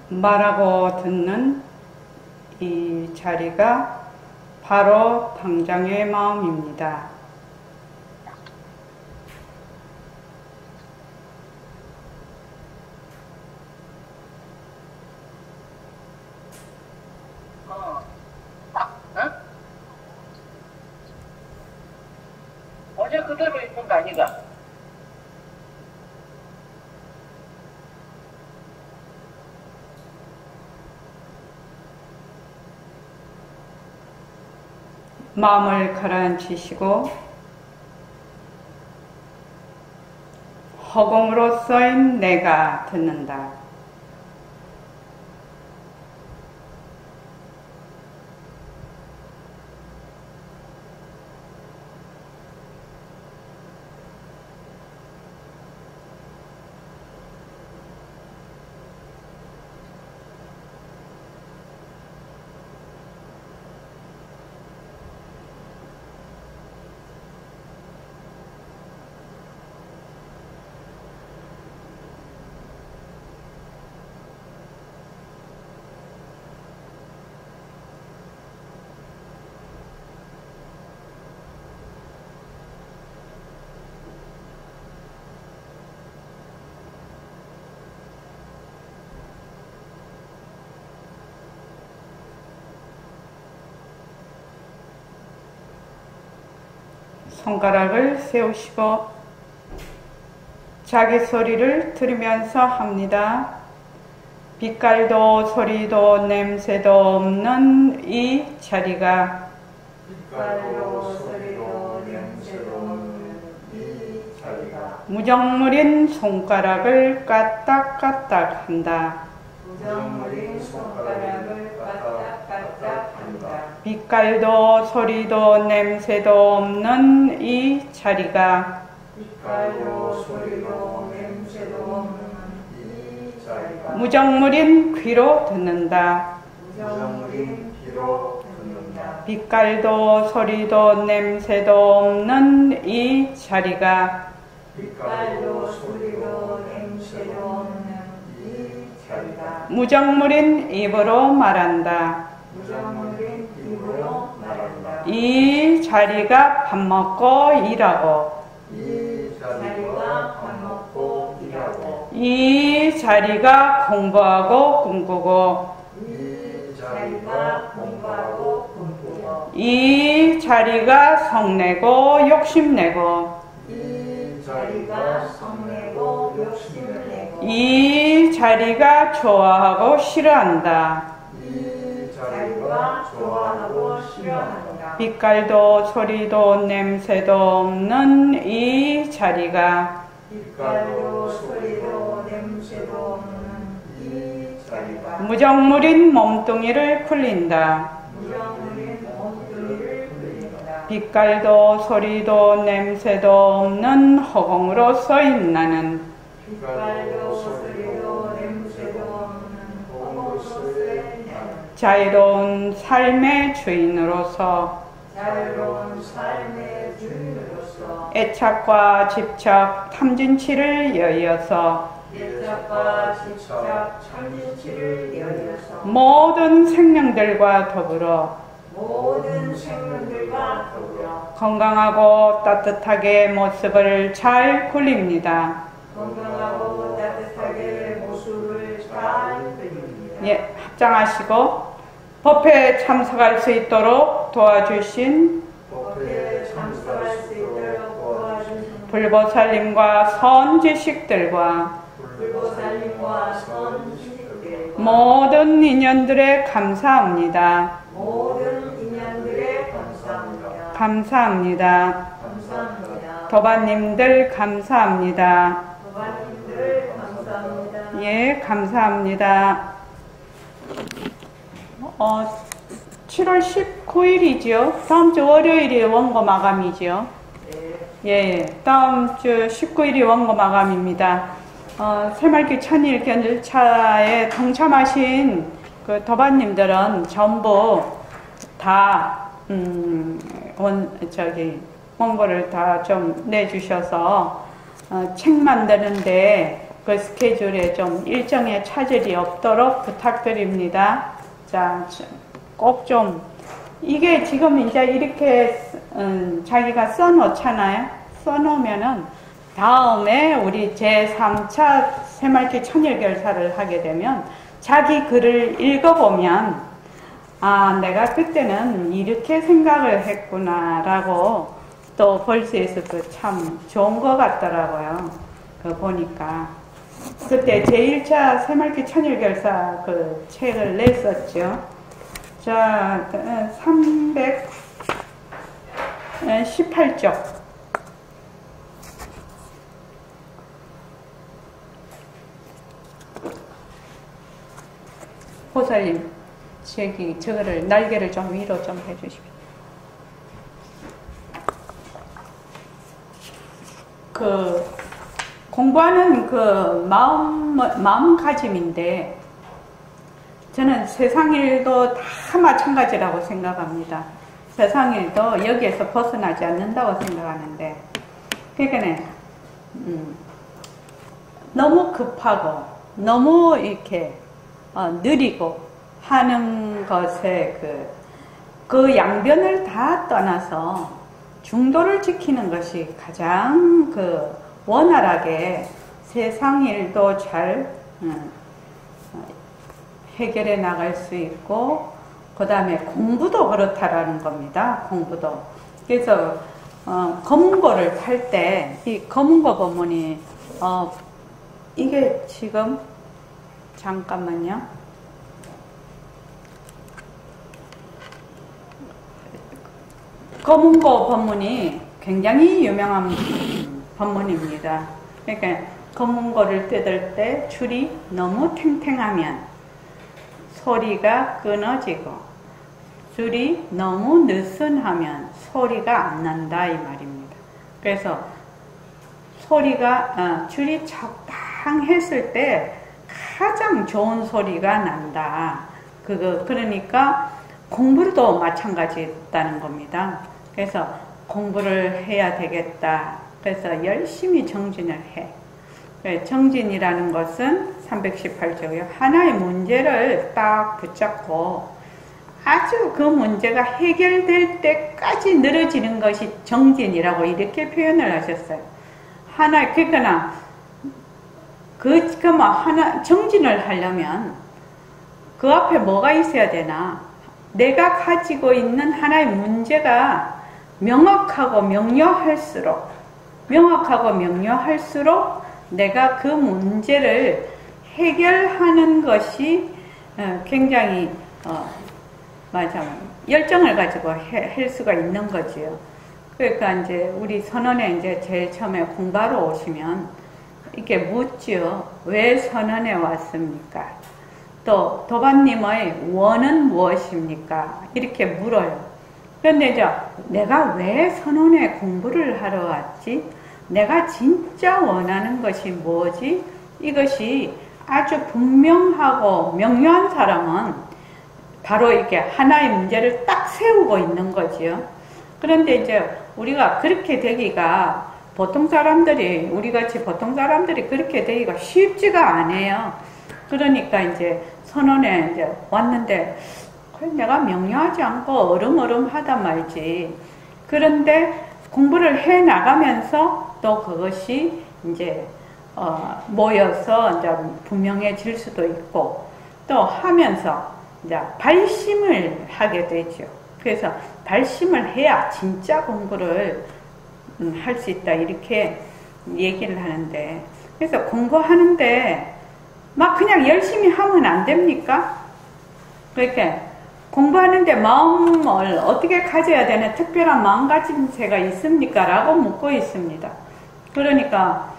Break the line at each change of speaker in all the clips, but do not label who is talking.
말하고 듣는 이 자리가 바로 당장의 마음입니다.
어제 그대로 있는 거 아니가?
마음을 가라앉히시고 허공으로서인 내가 듣는다. 손가락을 세우시고 자기 소리를 들으면서 합니다. 빛깔도 소리도 냄새도 없는 이 자리가 무정물인 손가락을 까딱까딱 한다. 빛깔도 소리도 냄새도 없는 이 자리가 무정물인 귀로 듣는다. 빛깔도 소리도 냄새도 없는 이 자리가 무정물인 입으로 말한다. 이 자리가 밥 먹고 일하고 이 자리가 공부하고 꿈꾸고 이 자리가 성내고 욕심내고 이 자리가 좋아하고 싫어한다. 빛깔도 소리도 냄새도 없는 이 자리가 무정물인 몸뚱이를 굴린다. 빛깔도 소리도 냄새도 없는 허공으로 서인 나는 자유로운 삶의 주인으로서 애착과 집착, 탐진치를 여의어서 모든 생명들과 더불어 건강하고 따뜻하게 모습을 잘 굴립니다. 예, 합장하시고 법회에 참석할 수 있도록 도와주신 불보살님과 선지식들과 모든 인연들에 감사합니다. 감사합니다. 도반님들 감사합니다. 예, 감사합니다. 7월 19일이죠. 다음 주 월요일이 원고 마감이죠. 예, 다음 주 19일이 원고 마감입니다. 새말기 천일 견일차에 동참하신 그 도반님들은 전부 다 원고를 다 좀 내주셔서 책 만드는데 그 스케줄에 좀 일정에 차질이 없도록 부탁드립니다. 자, 꼭 좀, 이게 지금 이제 이렇게 자기가 써놓잖아요. 써놓으면은 다음에 우리 제3차 새말기 천일결사를 하게 되면 자기 글을 읽어보면 아, 내가 그때는 이렇게 생각을 했구나 라고 또 볼 수 있어서 참 좋은 것 같더라고요. 그 보니까 그때 제1차 새말기 천일결사 그 책을 냈었죠. 자, 318쪽. 보살님, 저거를, 날개를 좀 위로 좀 해주십시오. 공부하는 마음가짐인데, 저는 세상 일도 다 마찬가지라고 생각합니다. 세상 일도 여기에서 벗어나지 않는다고 생각하는데, 그러니까, 너무 급하고, 너무 이렇게, 느리고 하는 것에 그 양변을 다 떠나서 중도를 지키는 것이 가장 원활하게 세상 일도 잘 해결해 나갈 수 있고, 그 다음에 공부도 그렇다라는 겁니다. 공부도. 그래서 검은고를 팔 때 이 검은고 법문이 이게 지금 잠깐만요. 검은고 법문이 굉장히 유명한 법문입니다. 그러니까 검은고를 뜯을 때 줄이 너무 탱탱하면 소리가 끊어지고 줄이 너무 느슨하면 소리가 안 난다 이 말입니다. 그래서 줄이 적당했을 때 가장 좋은 소리가 난다. 그러니까 공부도 마찬가지였다는 겁니다. 그래서 공부를 해야 되겠다. 그래서 열심히 정진을 해. 정진이라는 것은 318조고요. 하나의 문제를 딱 붙잡고 아주 그 문제가 해결될 때까지 늘어지는 것이 정진이라고 이렇게 표현을 하셨어요. 그러니까 정진을 하려면 그 앞에 뭐가 있어야 되나? 내가 가지고 있는 하나의 문제가 명확하고 명료할수록 내가 그 문제를 해결하는 것이 굉장히 열정을 가지고 할 수가 있는 거지요. 그러니까 이제 우리 선원에 이제 제일 처음에 공부하러 오시면 이렇게 묻지요. 왜 선원에 왔습니까? 또 도반님의 원은 무엇입니까? 이렇게 물어요. 그런데 이제 내가 왜 선원에 공부를 하러 왔지? 내가 진짜 원하는 것이 뭐지? 이것이 아주 분명하고 명료한 사람은 바로 이렇게 하나의 문제를 딱 세우고 있는 거지요. 그런데 이제 우리가 그렇게 되기가 우리같이 보통 사람들이 그렇게 되기가 쉽지가 않아요. 그러니까 이제 선원에 이제 왔는데, 내가 명료하지 않고 어름어름하단 말지. 그런데 공부를 해 나가면서 또 그것이 이제, 모여서 이제 분명해질 수도 있고, 또 하면서 이제 발심을 하게 되죠. 그래서 발심을 해야 진짜 공부를 할 수 있다. 이렇게 얘기를 하는데, 그래서 공부하는데, 막 그냥 열심히 하면 안 됩니까? 그렇게 공부하는데 마음을 어떻게 가져야 되는 특별한 마음가짐새가 있습니까? 라고 묻고 있습니다. 그러니까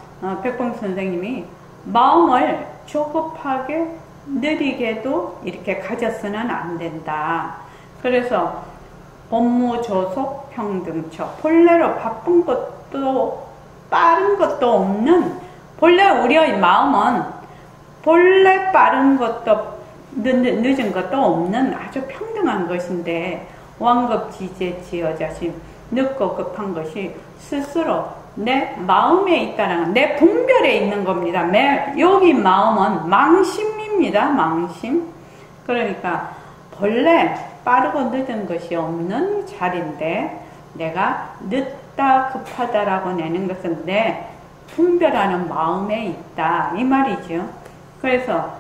백봉 선생님이 마음을 조급하게 느리게도 이렇게 가져서는 안 된다. 그래서 법무조속 평등처, 본래로 바쁜 것도 빠른 것도 없는, 본래 우리의 마음은 본래 빠른 것도 늦은 것도 없는 아주 평등한 것인데, 왕급지제 지어자심, 늦고 급한 것이 스스로 내 마음에 있다는, 내 분별에 있는 겁니다. 여기 마음은 망심입니다. 망심. 그러니까 본래 빠르고 늦은 것이 없는 자리인데 내가 늦다 급하다라고 내는 것은 내 분별하는 마음에 있다 이 말이죠. 그래서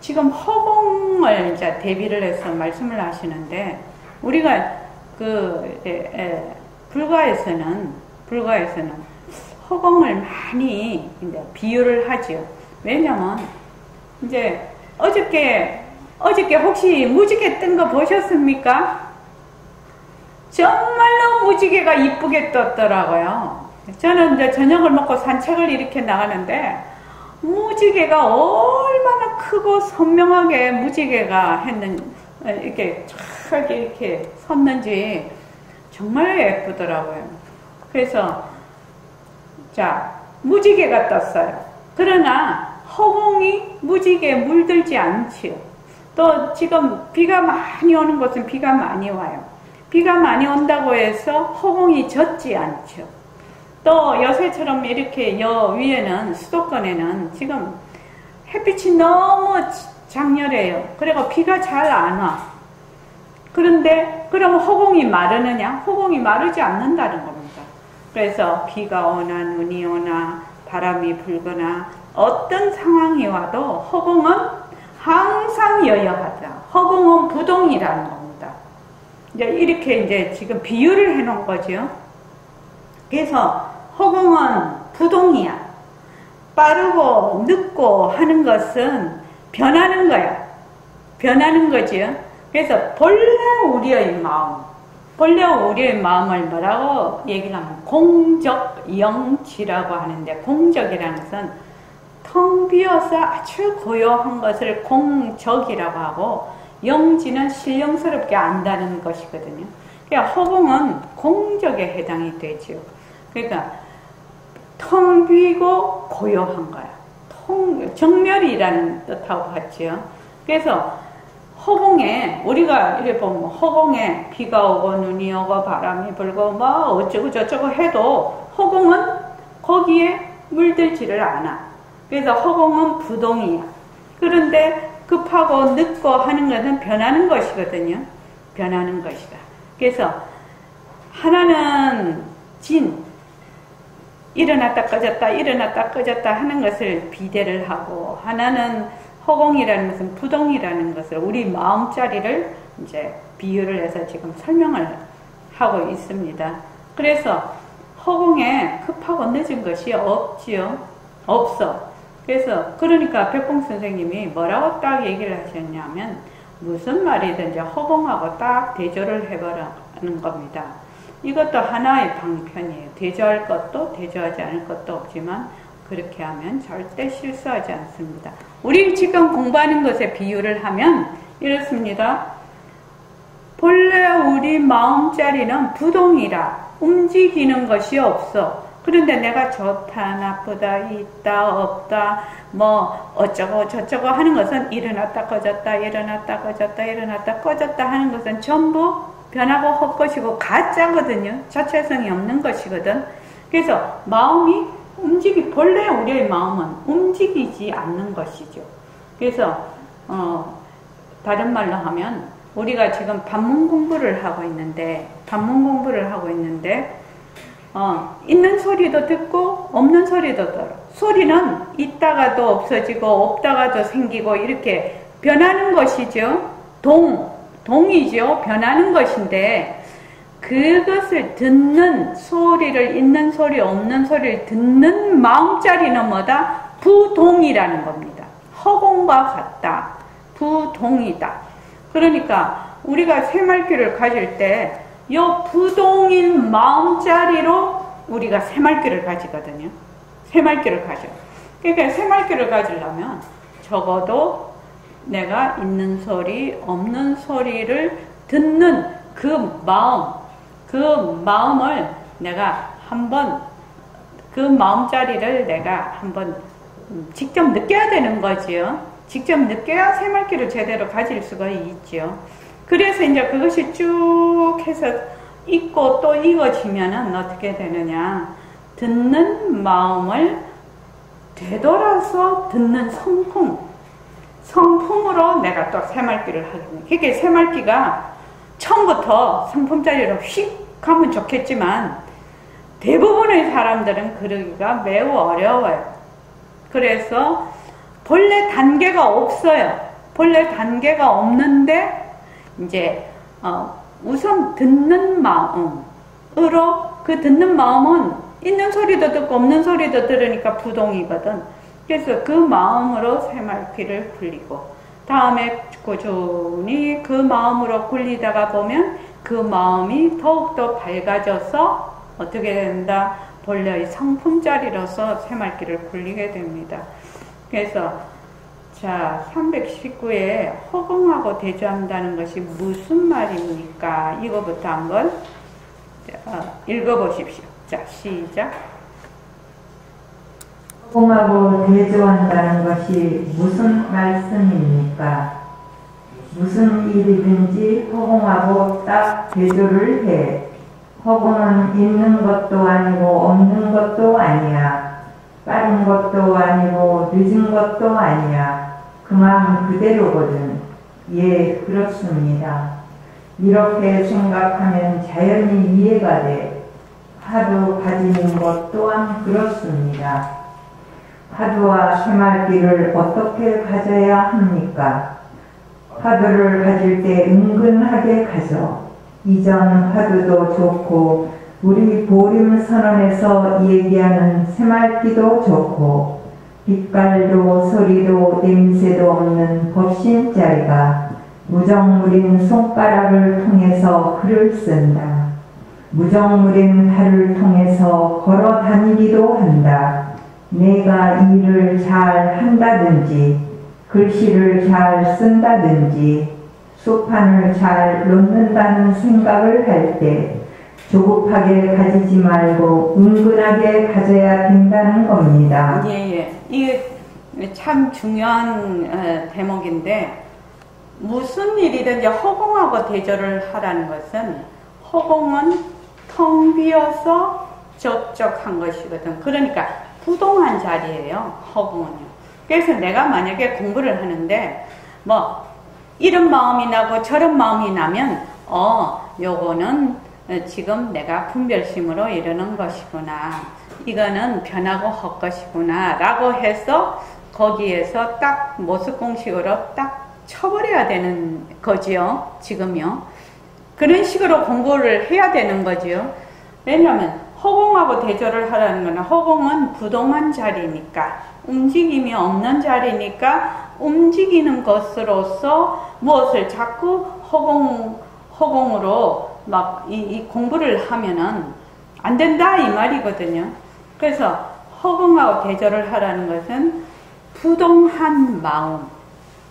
지금 허공을 이제 대비를 해서 말씀을 하시는데 우리가 불가에서는 허공을 많이 이제 비유를 하죠. 왜냐면 이제 어저께 혹시 무지개 뜬 거 보셨습니까? 정말로 무지개가 이쁘게 떴더라고요. 저는 이제 저녁을 먹고 산책을 이렇게 나가는데 무지개가 얼마나 크고 선명하게 무지개가 이렇게 쫙 이렇게 섰는지 정말 예쁘더라고요. 그래서 자, 무지개가 떴어요. 그러나 허공이 무지개에 물들지 않지요. 또 지금 비가 많이 오는 곳은 비가 많이 와요. 비가 많이 온다고 해서 허공이 젖지 않죠. 또 요새처럼 이렇게 위에는 수도권에는 지금 햇빛이 너무 장렬해요. 그리고 비가 잘 안 와. 그런데 그럼 허공이 마르느냐? 허공이 마르지 않는다는 겁니다. 그래서 비가 오나 눈이 오나 바람이 불거나 어떤 상황이 와도 허공은 항상 여여하다. 허공은 부동이라는 겁니다. 이제 이렇게 이제 지금 비유를 해 놓은 거죠. 그래서 허공은 부동이야. 빠르고 늦고 하는 것은 변하는 거야. 변하는 거죠. 그래서 본래 우리의 마음을 뭐라고 얘기를 하면 공적영지라고 하는데, 공적이라는 것은 텅 비어서 아주 고요한 것을 공적이라고 하고, 영지는 신령스럽게 안다는 것이거든요. 그러니까 허공은 공적에 해당이 되죠. 그러니까 텅 비고 고요한 거야. 정멸이라는 뜻하고 같죠. 그래서 허공에, 우리가 이렇게 보면 허공에 비가 오고 눈이 오고 바람이 불고 뭐 어쩌고 저쩌고 해도 허공은 거기에 물들지를 않아. 그래서 허공은 부동이야. 그런데 급하고 늦고 하는 것은 변하는 것이거든요. 변하는 것이다. 그래서 하나는 일어났다 꺼졌다 일어났다 꺼졌다 하는 것을 비대를 하고, 하나는 허공이라는 것은 부동이라는 것을, 우리 마음자리를 이제 비유를 해서 지금 설명을 하고 있습니다. 그래서 허공에 급하고 늦은 것이 없지요. 없어. 그래서 그러니까 백봉 선생님이 뭐라고 딱 얘기를 하셨냐면, 무슨 말이든지 허공하고 딱 대조를 해보라는 겁니다. 이것도 하나의 방편이에요. 대조할 것도 대조하지 않을 것도 없지만 그렇게 하면 절대 실수하지 않습니다. 우리 지금 공부하는 것에 비유를 하면 이렇습니다. 본래 우리 마음자리는 부동이라 움직이는 것이 없어. 그런데 내가 좋다, 나쁘다, 있다, 없다, 뭐 어쩌고 저쩌고 하는 것은 일어났다 꺼졌다, 일어났다 꺼졌다, 일어났다 꺼졌다 하는 것은 전부 변하고 헛것이고 가짜거든요. 자체성이 없는 것이거든. 그래서 마음이 본래 우리의 마음은 움직이지 않는 것이죠. 그래서 다른 말로 하면 우리가 지금 반문 공부를 하고 있는데 있는 소리도 듣고 없는 소리도 들어. 소리는 있다가도 없어지고 없다가도 생기고 이렇게 변하는 것이죠. 동이죠. 변하는 것인데, 그것을 듣는 소리를, 있는 소리 없는 소리를 듣는 마음자리는 뭐다? 부동이라는 겁니다. 허공과 같다. 부동이다. 그러니까 우리가 새말귀를 가질 때 이 부동인 마음자리로 우리가 새말귀를 가지거든요. 새말귀를 가져. 그러니까 새말귀를 가지려면 적어도 내가 있는 소리, 없는 소리를 듣는 그 마음을 내가 한번, 그 마음자리를 내가 한번 직접 느껴야 되는 거지요. 직접 느껴야 새말귀를 제대로 가질 수가 있지요. 그래서 이제 그것이 쭉 해서 익고 또 익어지면은 어떻게 되느냐. 듣는 마음을 되돌아서 듣는 성품으로 내가 또 새말귀를 하겠네. 그게 새말귀가 처음부터 성품자리로 휙 가면 좋겠지만 대부분의 사람들은 그러기가 매우 어려워요. 그래서 본래 단계가 없어요. 본래 단계가 없는데 이제 우선 듣는 마음으로, 그 듣는 마음은 있는 소리도 듣고 없는 소리도 들으니까 부동이거든. 그래서 그 마음으로 새말귀를 굴리고, 다음에 꾸준히 그 마음으로 굴리다가 보면 그 마음이 더욱더 밝아져서 어떻게 된다? 본래의 성품자리로서 새말귀를 굴리게 됩니다. 그래서 자, 319에 허공하고 대조한다는 것이 무슨 말입니까? 이거부터 한번 읽어보십시오. 자, 시작.
허공하고 대조한다는 것이 무슨 말씀입니까? 무슨 일이든지 허공하고 딱 대조를 해. 허공은 있는 것도 아니고 없는 것도 아니야. 빠른 것도 아니고 늦은 것도 아니야. 그 마음 그대로거든. 예, 그렇습니다. 이렇게 생각하면 자연히 이해가 돼. 화두 가지는 것 또한 그렇습니다. 화두와 새말귀를 어떻게 가져야 합니까? 화두를 가질 때 은근하게 가져. 이전 화두도 좋고 우리 보림선언에서 얘기하는 새말귀도 좋고 빛깔도 소리도 냄새도 없는 법신자리가 무정무린 손가락을 통해서 글을 쓴다. 무정무린 발을 통해서 걸어 다니기도 한다. 내가 일을 잘 한다든지 글씨를 잘 쓴다든지 소판을 잘 놓는다는 생각을 할 때 조급하게 가지지 말고 은근하게 가져야 된다는 겁니다.
예. 이게 참 중요한 대목인데, 무슨 일이든지 허공하고 대조를 하라는 것은, 허공은 텅 비어서 적적한 것이거든. 그러니까 부동한 자리예요, 허공은요. 그래서 내가 만약에 공부를 하는데 이런 마음이 나고 저런 마음이 나면 요거는 지금 내가 분별심으로 이러는 것이구나, 이거는 변하고 헛것이구나 라고 해서 거기에서 딱 모습공식으로 딱 쳐버려야 되는 거지요, 지금요. 그런 식으로 공부를 해야 되는 거지요. 왜냐하면 허공하고 대조를 하라는 거는, 허공은 부동한 자리니까, 움직임이 없는 자리니까 움직이는 것으로서 무엇을 자꾸 허공으로 막 이 공부를 하면은 안 된다 이 말이거든요. 그래서 허공하고 대조를 하라는 것은 부동한 마음,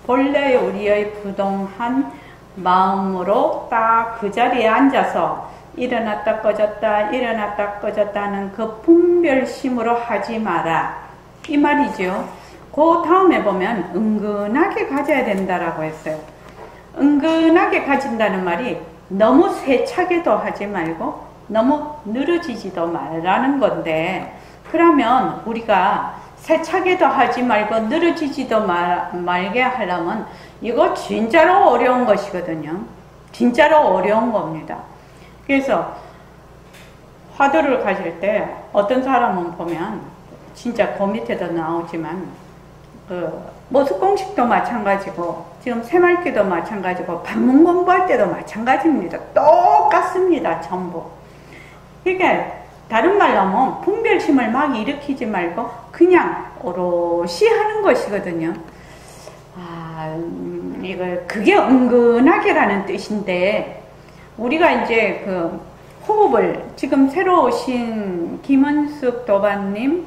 본래 우리의 부동한 마음으로 딱 그 자리에 앉아서 일어났다 꺼졌다 일어났다 꺼졌다는 그 분별심으로 하지 마라 이 말이죠. 그 다음에 보면 은근하게 가져야 된다라고 했어요. 은근하게 가진다는 말이 너무 세차게도 하지 말고 너무 늘어지지도 말라는 건데, 그러면 우리가 세차게도 하지 말고 늘어지지도 말게 하려면 이거 진짜로 어려운 것이거든요. 진짜로 어려운 겁니다. 그래서 화두를 가질 때 어떤 사람은 보면 진짜 그 밑에도 나오지만 모습공식도 마찬가지고 지금 새말귀도 마찬가지고 반문 공부할 때도 마찬가지입니다. 똑같습니다. 전부. 그러니까 다른 말로 하면 분별심을 막 일으키지 말고 그냥 오롯이 하는 것이거든요. 그게 은근하게라는 뜻인데, 우리가 이제 그 호흡을 지금 새로 오신 김은숙 도반님,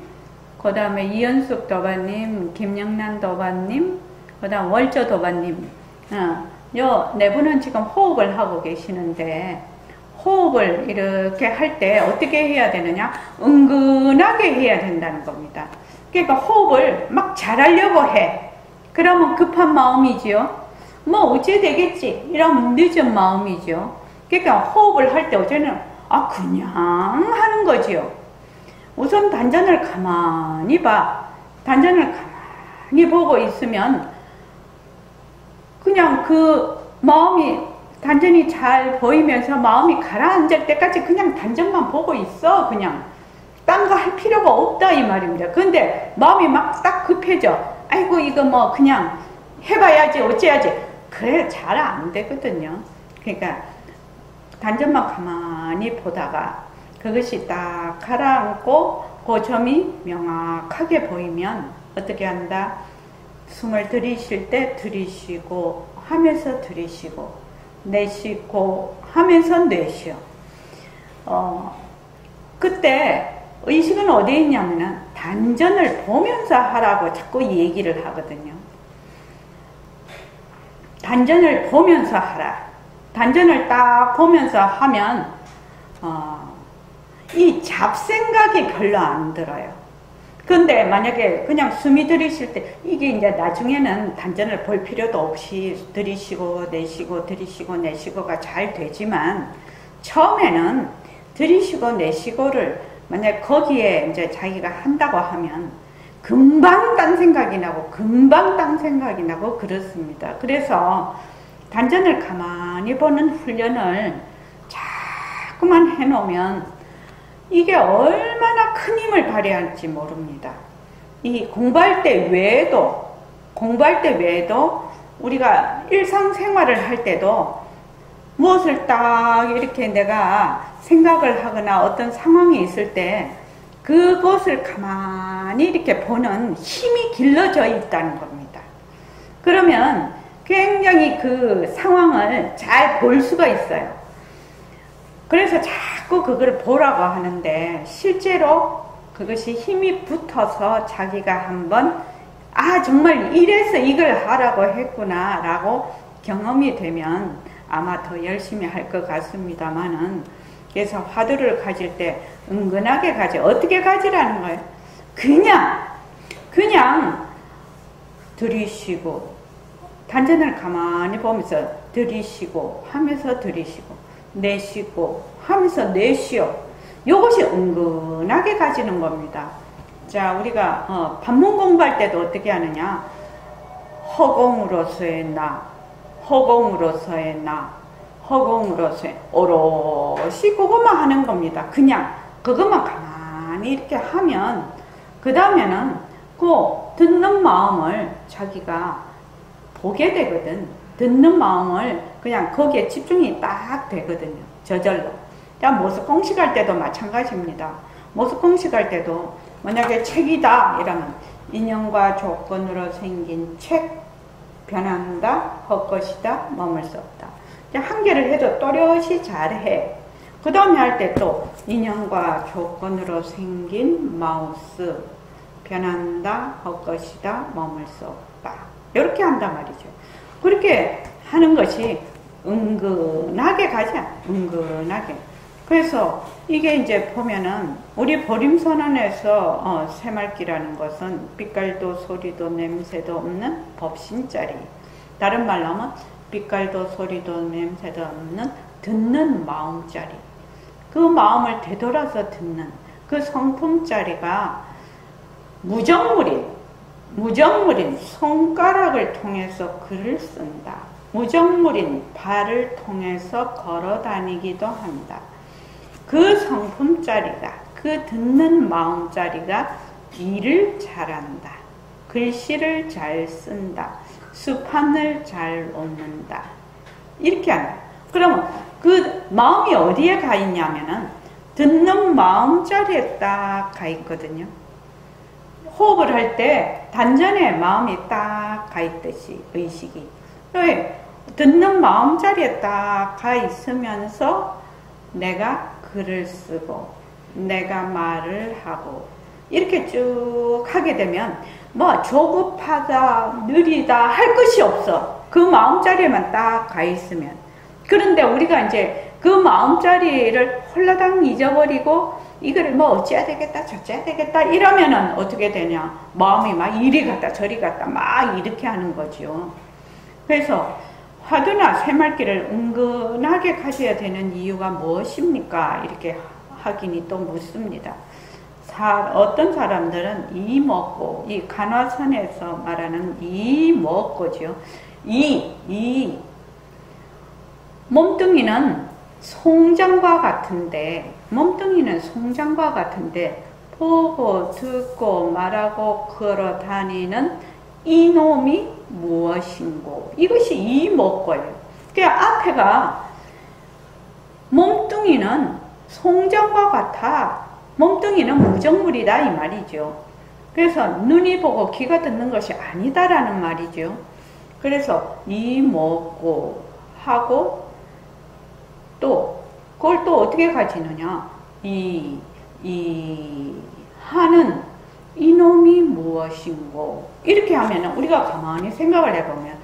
그 다음에 이현숙 도반님, 김영란 도반님, 그 다음 월조 도반님, 요 네 분은 지금 호흡을 하고 계시는데, 호흡을 이렇게 할 때 어떻게 해야 되느냐? 은근하게 해야 된다는 겁니다. 그러니까 호흡을 막 잘하려고 해. 그러면 급한 마음이지요. 어째 되겠지 이러면 늦은 마음이죠. 그러니까 호흡을 할 때 어제는 그냥 하는 거지요. 우선 단전을 가만히 봐. 단전을 가만히 보고 있으면 그냥 그 마음이 단전이 잘 보이면서 마음이 가라앉을 때까지 그냥 단전만 보고 있어. 그냥 딴 거 할 필요가 없다 이 말입니다. 근데 마음이 막 딱 급해져. 아이고 이거 뭐 그냥 해봐야지 어째야지. 그래 잘 안 되거든요. 그러니까 단전만 가만히 보다가 그것이 딱 가라앉고 그 점이 명확하게 보이면 어떻게 한다? 숨을 들이쉴 때 들이쉬고 하면서 들이쉬고 내쉬고 하면서 내쉬어. 그때 의식은 어디에 있냐면은 단전을 보면서 하라고 자꾸 얘기를 하거든요. 단전을 보면서 하라. 단전을 딱 보면서 하면 이 잡생각이 별로 안 들어요. 근데 만약에 그냥 숨이 들이쉴 때 이게 이제 나중에는 단전을 볼 필요도 없이 들이쉬고 내쉬고 들이쉬고 내쉬고가 잘 되지만 처음에는 들이쉬고 내쉬고를 만약에 거기에 이제 자기가 한다고 하면 금방 딴 생각이 나고 금방 딴 생각이 나고 그렇습니다. 그래서 단전을 가만히 보는 훈련을 자꾸만 해놓으면 이게 얼마나 큰 힘을 발휘할지 모릅니다. 이 공부할 때 외에도 우리가 일상생활을 할 때도 무엇을 딱 이렇게 내가 생각을 하거나 어떤 상황이 있을 때 그것을 가만히 이렇게 보는 힘이 길러져 있다는 겁니다. 그러면 굉장히 그 상황을 잘 볼 수가 있어요. 그래서 자꾸 그걸 보라고 하는데 실제로 그것이 힘이 붙어서 자기가 한번 정말 이래서 이걸 하라고 했구나 라고 경험이 되면 아마 더 열심히 할 것 같습니다만은 그래서 화두를 가질 때 은근하게 가지. 어떻게 가지라는 거예요? 그냥 들이쉬고 단전을 가만히 보면서 들이쉬고 하면서 들이쉬고 내쉬고 하면서 내쉬어. 이것이 은근하게 가지는 겁니다. 자, 우리가 반문 공부할 때도 어떻게 하느냐? 허공으로서의 나, 허공으로서의 나, 허공으로서의 오롯이 그것만 하는 겁니다. 그냥 그것만 가만히 이렇게 하면 그 다음에는 그 듣는 마음을 자기가 보게 되거든. 듣는 마음을 그냥 거기에 집중이 딱 되거든요. 저절로. 모습 공식할 때도 마찬가지입니다. 모습 공식할 때도 만약에 책이다 이러면 인연과 조건으로 생긴 책, 변한다, 헛것이다, 머물 수 없다. 한 개를 해도 또렷이 잘해. 그 다음에 할 때 또 인연과 조건으로 생긴 마우스, 변한다, 헛것이다, 머물 수 없다. 이렇게 한단 말이죠. 그렇게 하는 것이 은근하게 가자. 은근하게. 그래서 이게 이제 보면은 우리 보림선언에서 새말기라는 것은 빛깔도 소리도 냄새도 없는 법신짜리. 다른 말로 하면 빛깔도 소리도 냄새도 없는 듣는 마음짜리. 그 마음을 되돌아서 듣는 그 성품짜리가 무정물인 손가락을 통해서 글을 쓴다. 무정물인 발을 통해서 걸어 다니기도 한다. 그 성품짜리가, 그 듣는 마음짜리가 일을 잘한다. 글씨를 잘 쓴다. 수판을 잘 놓는다. 이렇게 한다. 그러면 그 마음이 어디에 가 있냐면은 듣는 마음짜리에 딱 가 있거든요. 호흡을 할 때 단전에 마음이 딱 가 있듯이 의식이. 왜? 듣는 마음자리에 딱 가 있으면서 내가 글을 쓰고 내가 말을 하고 이렇게 쭉 하게 되면 뭐 조급하다 느리다 할 것이 없어. 그 마음자리에만 딱 가 있으면. 그런데 우리가 이제 그 마음자리를 홀라당 잊어버리고 이거를 뭐 어찌해야 되겠다 저찌해야 되겠다 이러면은 어떻게 되냐, 마음이 막 이리 갔다 저리 갔다 막 이렇게 하는 거죠. 그래서 화두나 새말기를 은근하게 가져야 되는 이유가 무엇입니까? 이렇게 확인이 또 묻습니다. 어떤 사람들은 이먹고, 이 간화선에서 말하는 이먹고죠. 몸뚱이는 송장과 같은데, 보고 듣고 말하고 걸어 다니는 이놈이 무엇인고? 이것이 이먹고예요. 그러니까 앞에가 몸뚱이는 송장과 같아. 몸뚱이는 무정물이다 이 말이죠. 그래서 눈이 보고 귀가 듣는 것이 아니다라는 말이죠. 그래서 이먹고 하고 또 그걸 또 어떻게 가지느냐? 하는 이놈이 무엇인고? 이렇게 하면은 우리가 가만히 생각을 해보면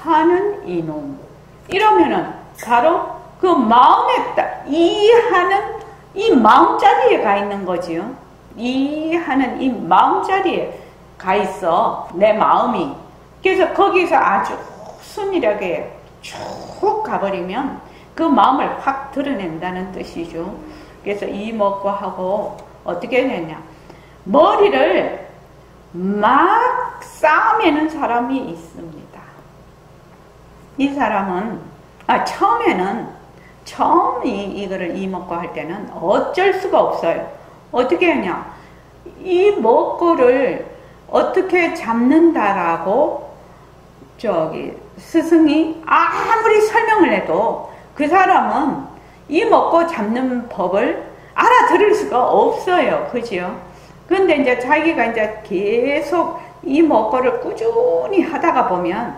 하는 이놈 이러면은 바로 그 마음에 하는 이 마음자리에 가 있는 거지요. 하는 이 마음자리에 가 있어 내 마음이. 그래서 거기서 아주 순일하게 쭉 가버리면 그 마음을 확 드러낸다는 뜻이죠. 그래서 이먹고 하고 어떻게 했냐? 머리를 막 싸매는 사람이 있습니다. 이 사람은 처음 이거를 이먹고 할 때는 어쩔 수가 없어요. 어떻게 하냐? 이 먹고를 어떻게 잡는다라고 스승이 아무리 설명을 해도 그 사람은 이 먹고 잡는 법을 알아들을 수가 없어요. 그죠? 근데 이제 자기가 이제 계속 이 먹고를 꾸준히 하다가 보면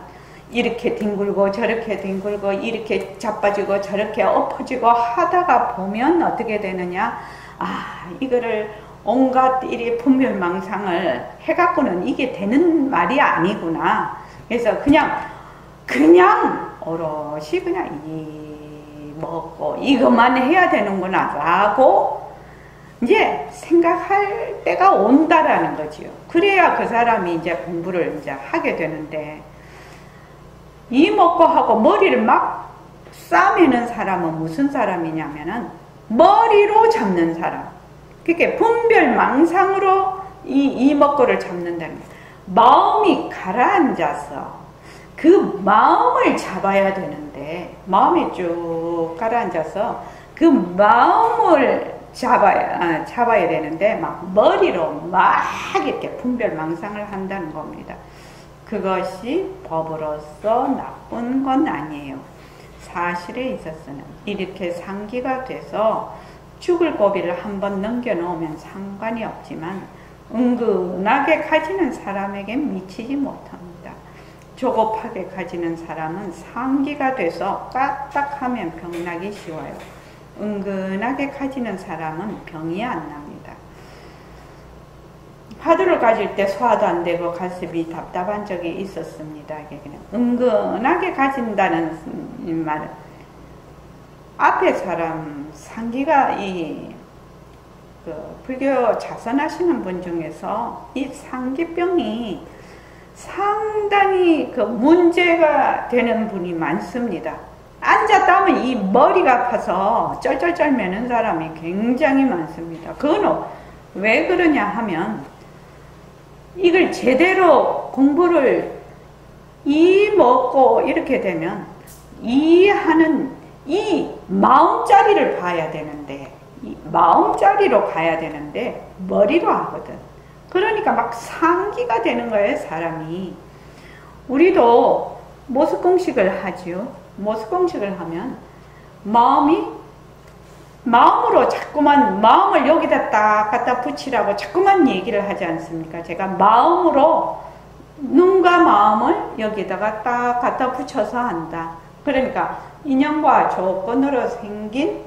이렇게 뒹굴고 저렇게 뒹굴고 이렇게 자빠지고 저렇게 엎어지고 하다가 보면 어떻게 되느냐? 이거를 온갖 일이 분별망상을 해갖고는 이게 되는 말이 아니구나. 그래서 그냥 오롯이 그냥 먹고 이것만 해야 되는구나 라고 이제 생각할 때가 온다라는 거지요. 그래야 그 사람이 이제 공부를 이제 하게 되는데, 이 먹고 하고 머리를 막 싸매는 사람은 무슨 사람이냐면은 머리로 잡는 사람. 그게 분별망상으로 이 먹고를 잡는다는 거예요. 마음이 가라앉아서 그 마음을 잡아야 되는데, 마음이 쭉 가라앉아서 그 마음을 잡아야 되는데 막 머리로 막 이렇게 분별망상을 한다는 겁니다. 그것이 법으로서 나쁜 건 아니에요. 사실에 있어서는 이렇게 상기가 돼서 죽을 고비를 한번 넘겨놓으면 상관이 없지만 은근하게 가지는 사람에게 미치지 못합니다. 조급하게 가지는 사람은 상기가 돼서 까딱하면 병나기 쉬워요. 은근하게 가지는 사람은 병이 안 납니다. 화두를 가질 때 소화도 안 되고 가슴이 답답한 적이 있었습니다. 은근하게 가진다는 말은 앞에 사람 상기가 불교 자선하시는 분 중에서 이 상기병이 상당히 문제가 되는 분이 많습니다. 앉았다 하면 이 머리가 아파서 쩔쩔쩔 매는 사람이 굉장히 많습니다. 그건 왜 그러냐 하면 이걸 제대로 공부를 먹고 이렇게 되면 하는 이 마음자리를 봐야 되는데, 이 마음자리로 가야 되는데 머리로 하거든. 그러니까 막 상기가 되는 거예요, 사람이. 우리도 모습공식을 하죠. 모습공식을 하면 마음으로 자꾸만 마음을 여기다 딱 갖다 붙이라고 자꾸만 얘기를 하지 않습니까? 제가 마음으로 눈과 마음을 여기다가 딱 갖다 붙여서 한다. 그러니까 인연과 조건으로 생긴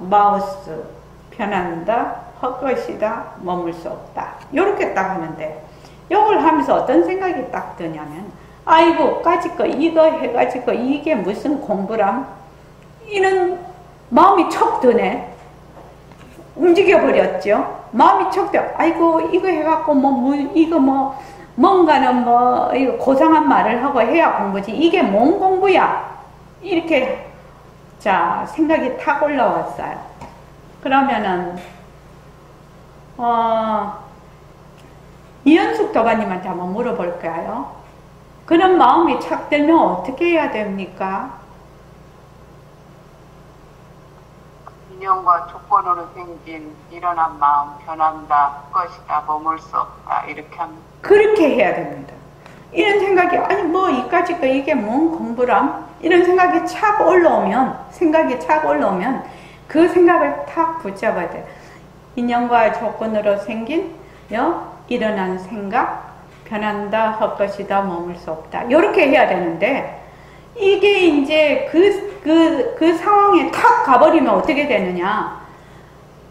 마우스, 편한다, 헛것이다, 머물 수 없다. 이렇게 딱 하는데, 이걸 하면서 어떤 생각이 딱 드냐면, 아이고 까짓 거 이거 해가지고 이게 무슨 공부람? 이는 마음이 척 드네. 움직여버렸죠. 마음이 척 돼. 아이고 이거 해갖고 뭔가는 이거 고상한 말을 하고 해야 공부지. 이게 뭔 공부야? 이렇게 생각이 탁 올라왔어요. 그러면은 이현숙 도반님한테 한번 물어볼까요? 그런 마음이 착 들면 어떻게 해야 됩니까?
인연과 조건으로 생긴 일어난 마음 변한다, 것이다, 머물 수 없다, 이렇게 합니다.
그렇게 해야 됩니다. 이런 생각이 아니 뭐 이까짓 거 이게 뭔 공부람? 이런 생각이 착 올라오면 그 생각을 탁 붙잡아야 돼요. 인연과 조건으로 생긴 일어난 생각 변한다, 헛것이다, 머물 수 없다. 이렇게 해야 되는데 이게 이제 그 상황에 탁 가버리면 어떻게 되느냐.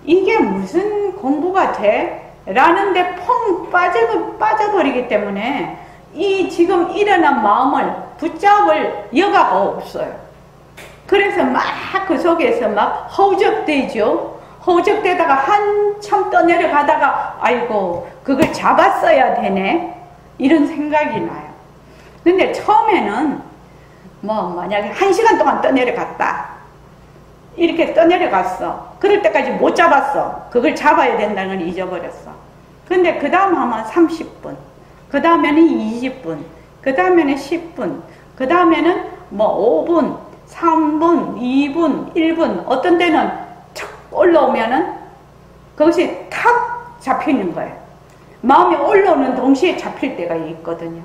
이게 무슨 공부가 돼? 라는데 펑 빠져버리기 때문에 이 지금 일어난 마음을 붙잡을 여가가 없어요. 그래서 막 그 속에서 막 허우적대죠. 허우적대다가 한참 떠내려가다가 아이고 그걸 잡았어야 되네. 이런 생각이 나요. 근데 처음에는 뭐 만약에 1시간 동안 떠내려갔다. 이렇게 떠내려갔어. 그럴 때까지 못 잡았어. 그걸 잡아야 된다는 걸 잊어버렸어. 근데 그 다음 하면 30분. 그 다음에는 20분. 그 다음에는 10분. 그 다음에는 뭐 5분, 3분, 2분, 1분. 어떤 때는 척 올라오면은 그것이 탁 잡히는 거예요. 마음이 올라오는 동시에 잡힐 때가 있거든요.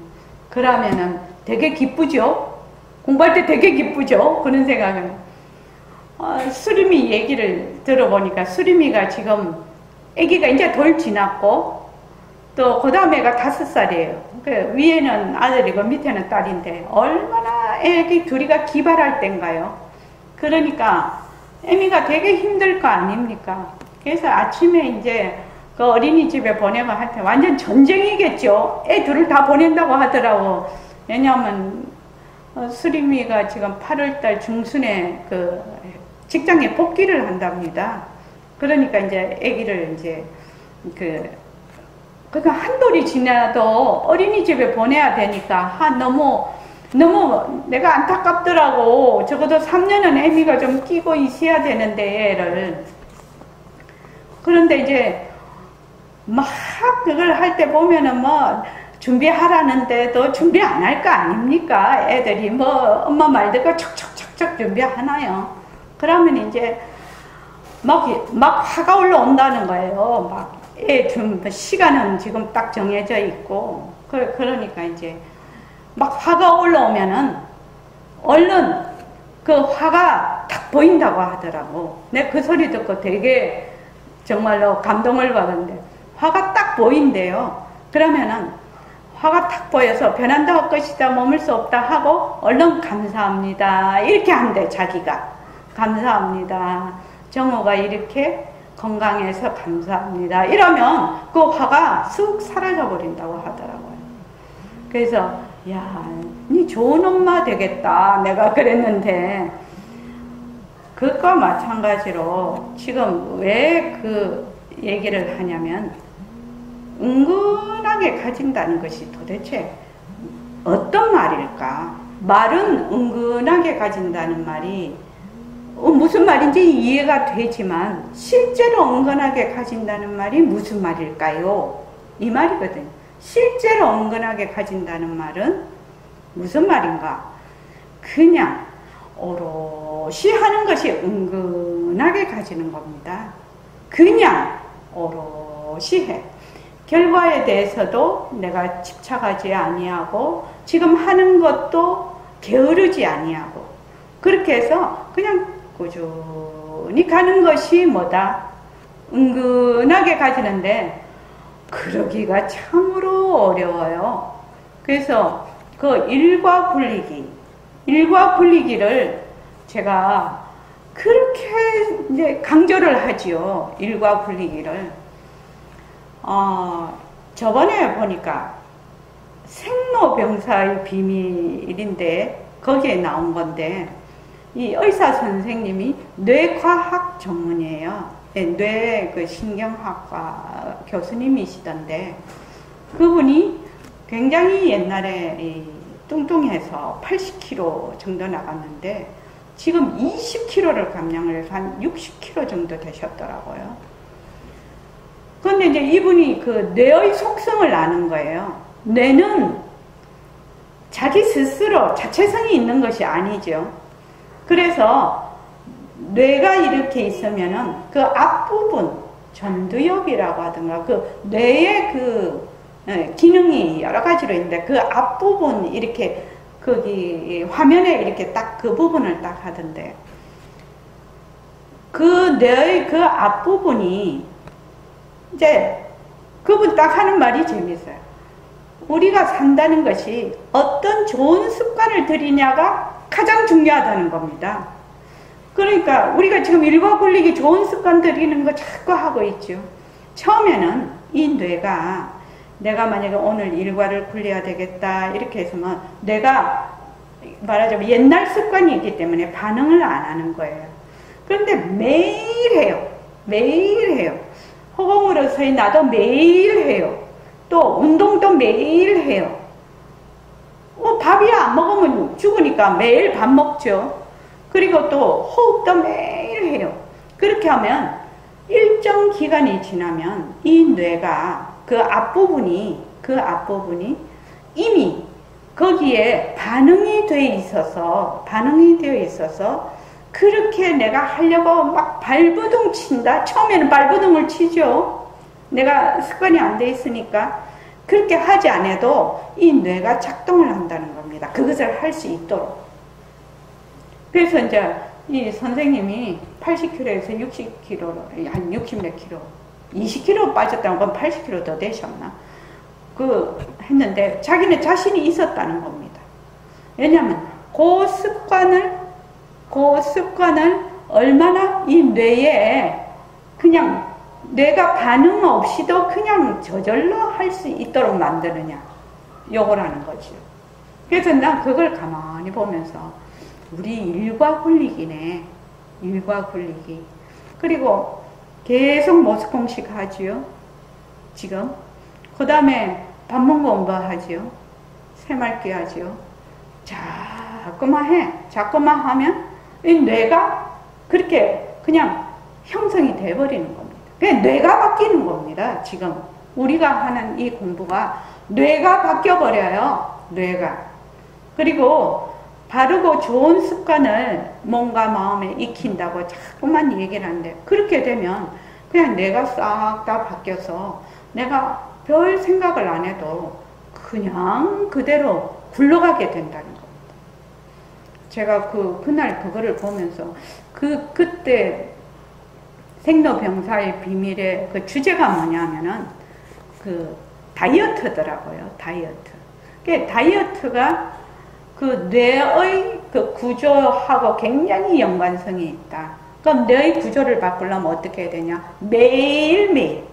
그러면은 되게 기쁘죠? 공부할 때 되게 기쁘죠? 그런 생각은. 수림이 얘기를 들어보니까 수림이가 지금 아기가 이제 돌 지났고 또 그 다음 애가 5살이에요. 그 위에는 아들이고 밑에는 딸인데 얼마나 애기 둘이가 기발할 땐가요? 그러니까 애미가 되게 힘들 거 아닙니까? 그래서 아침에 이제 그 어린이집에 보내고 할 때 완전 전쟁이겠죠. 애 둘을 다 보낸다고 하더라고. 왜냐하면 수림이가 지금 8월달 중순에 그 직장에 복귀를 한답니다. 그러니까 이제 아기를 이제 그러니까 한돌이 지나도 어린이집에 보내야 되니까 너무 내가 안타깝더라고. 적어도 3년은 애미가 좀 끼고 있어야 되는데 애를. 그런데 이제 막 그걸 할 때 보면은 뭐 준비하라는데도 준비 안 할 거 아닙니까? 애들이 뭐 엄마 말 듣고 척척척척 준비하나요? 그러면 이제 막 화가 올라온다는 거예요. 막 좀 시간은 지금 딱 정해져 있고 그러니까 이제 막 화가 올라오면은 얼른 그 화가 딱 보인다고 하더라고. 내가 그 소리 듣고 되게 정말로 감동을 받았는데 화가 딱 보인대요. 그러면은 화가 딱 보여서 변한다 할 것이다 머물 수 없다 하고 얼른 감사합니다 이렇게 한대. 자기가 감사합니다 정호가 이렇게 건강해서 감사합니다 이러면 그 화가 쑥 사라져 버린다고 하더라고요. 그래서 야, 니 좋은 엄마 되겠다 내가 그랬는데 그것과 마찬가지로 지금 왜 그 얘기를 하냐면 은근하게 가진다는 것이 도대체 어떤 말일까? 말은 은근하게 가진다는 말이 무슨 말인지 이해가 되지만 실제로 은근하게 가진다는 말이 무슨 말일까요? 이 말이거든요. 실제로 은근하게 가진다는 말은 무슨 말인가? 그냥 오롯이 하는 것이 은근하게 가지는 겁니다. 그냥 오롯이 해. 결과에 대해서도 내가 집착하지 아니하고 지금 하는 것도 게으르지 아니하고 그렇게 해서 그냥 꾸준히 가는 것이 뭐다? 은근하게 가지는데 그러기가 참으로 어려워요. 그래서 그 일과 분리기를 제가 그렇게 이제 강조를 하지요. 일과 분리기를. 저번에 보니까 생로병사의 비밀인데 거기에 나온 건데 이 의사 선생님이 뇌과학 전문이에요. 뇌 그 신경학과 교수님이시던데 그분이 굉장히 옛날에 뚱뚱해서 80kg 정도 나갔는데 지금 20kg를 감량을 해서 한 60kg 정도 되셨더라고요. 그런데 이제 이분이 그 뇌의 속성을 아는 거예요. 뇌는 자기 스스로 자체성이 있는 것이 아니죠. 그래서 뇌가 이렇게 있으면은 그 앞부분, 전두엽이라고 하든가 그 뇌의 그 기능이 여러 가지로 있는데 그 앞부분 이렇게 거기 화면에 이렇게 딱 그 부분을 딱 하던데 그 뇌의 그 앞부분이 이제 그분 딱 하는 말이 재밌어요. 우리가 산다는 것이 어떤 좋은 습관을 들이냐가 가장 중요하다는 겁니다. 그러니까 우리가 지금 일과 굴리기 좋은 습관 들이는 거 자꾸 하고 있죠. 처음에는 이 뇌가 내가 만약에 오늘 일과를 굴려야 되겠다 이렇게 해서면 내가 말하자면 옛날 습관이 있기 때문에 반응을 안 하는 거예요. 그런데 매일 해요. 매일 해요. 허공으로서의 나도 매일 해요. 또 운동도 매일 해요. 밥이 안 먹으면 죽으니까 매일 밥 먹죠. 그리고 또 호흡도 매일 해요. 그렇게 하면 일정 기간이 지나면 이 뇌가 그 앞부분이 이미 거기에 반응이 되어 있어서 그렇게 내가 하려고 막 발버둥 친다. 처음에는 발버둥을 치죠. 내가 습관이 안 돼 있으니까 그렇게 하지 않아도 이 뇌가 작동을 한다는 겁니다. 그것을 할 수 있도록. 그래서 이제 이 선생님이 80kg에서 60kg로 한 60몇 킬로 20kg 빠졌다는 건 80kg 더 되셨나? 했는데 자기는 자신이 있었다는 겁니다. 왜냐하면 그 습관을 얼마나 이 뇌에 그냥 뇌가 반응 없이도 그냥 저절로 할 수 있도록 만드느냐. 요걸 하는 거죠. 그래서 난 그걸 가만히 보면서 우리 일과 굴리기네. 일과 굴리기. 그리고 계속 모습공식 하지요. 지금. 그 다음에 반문 공부하지요. 새말기 하지요. 자꾸만 해. 자꾸만 하면 이 뇌가 그렇게 그냥 형성이 돼버리는 겁니다. 그냥 뇌가 바뀌는 겁니다. 지금 우리가 하는 이 공부가 뇌가 바뀌어버려요. 뇌가. 그리고 바르고 좋은 습관을 몸과 마음에 익힌다고 자꾸만 얘기를 하는데 그렇게 되면 그냥 뇌가 싹 다 바뀌어서 내가 별 생각을 안 해도 그냥 그대로 굴러가게 된다는 겁니다. 제가 그날 그거를 보면서 그때 생로병사의 비밀의 그 주제가 뭐냐면은 다이어트더라고요. 다이어트. 다이어트가 그 뇌의 그 구조하고 굉장히 연관성이 있다. 그럼 뇌의 구조를 바꾸려면 어떻게 해야 되냐? 매일매일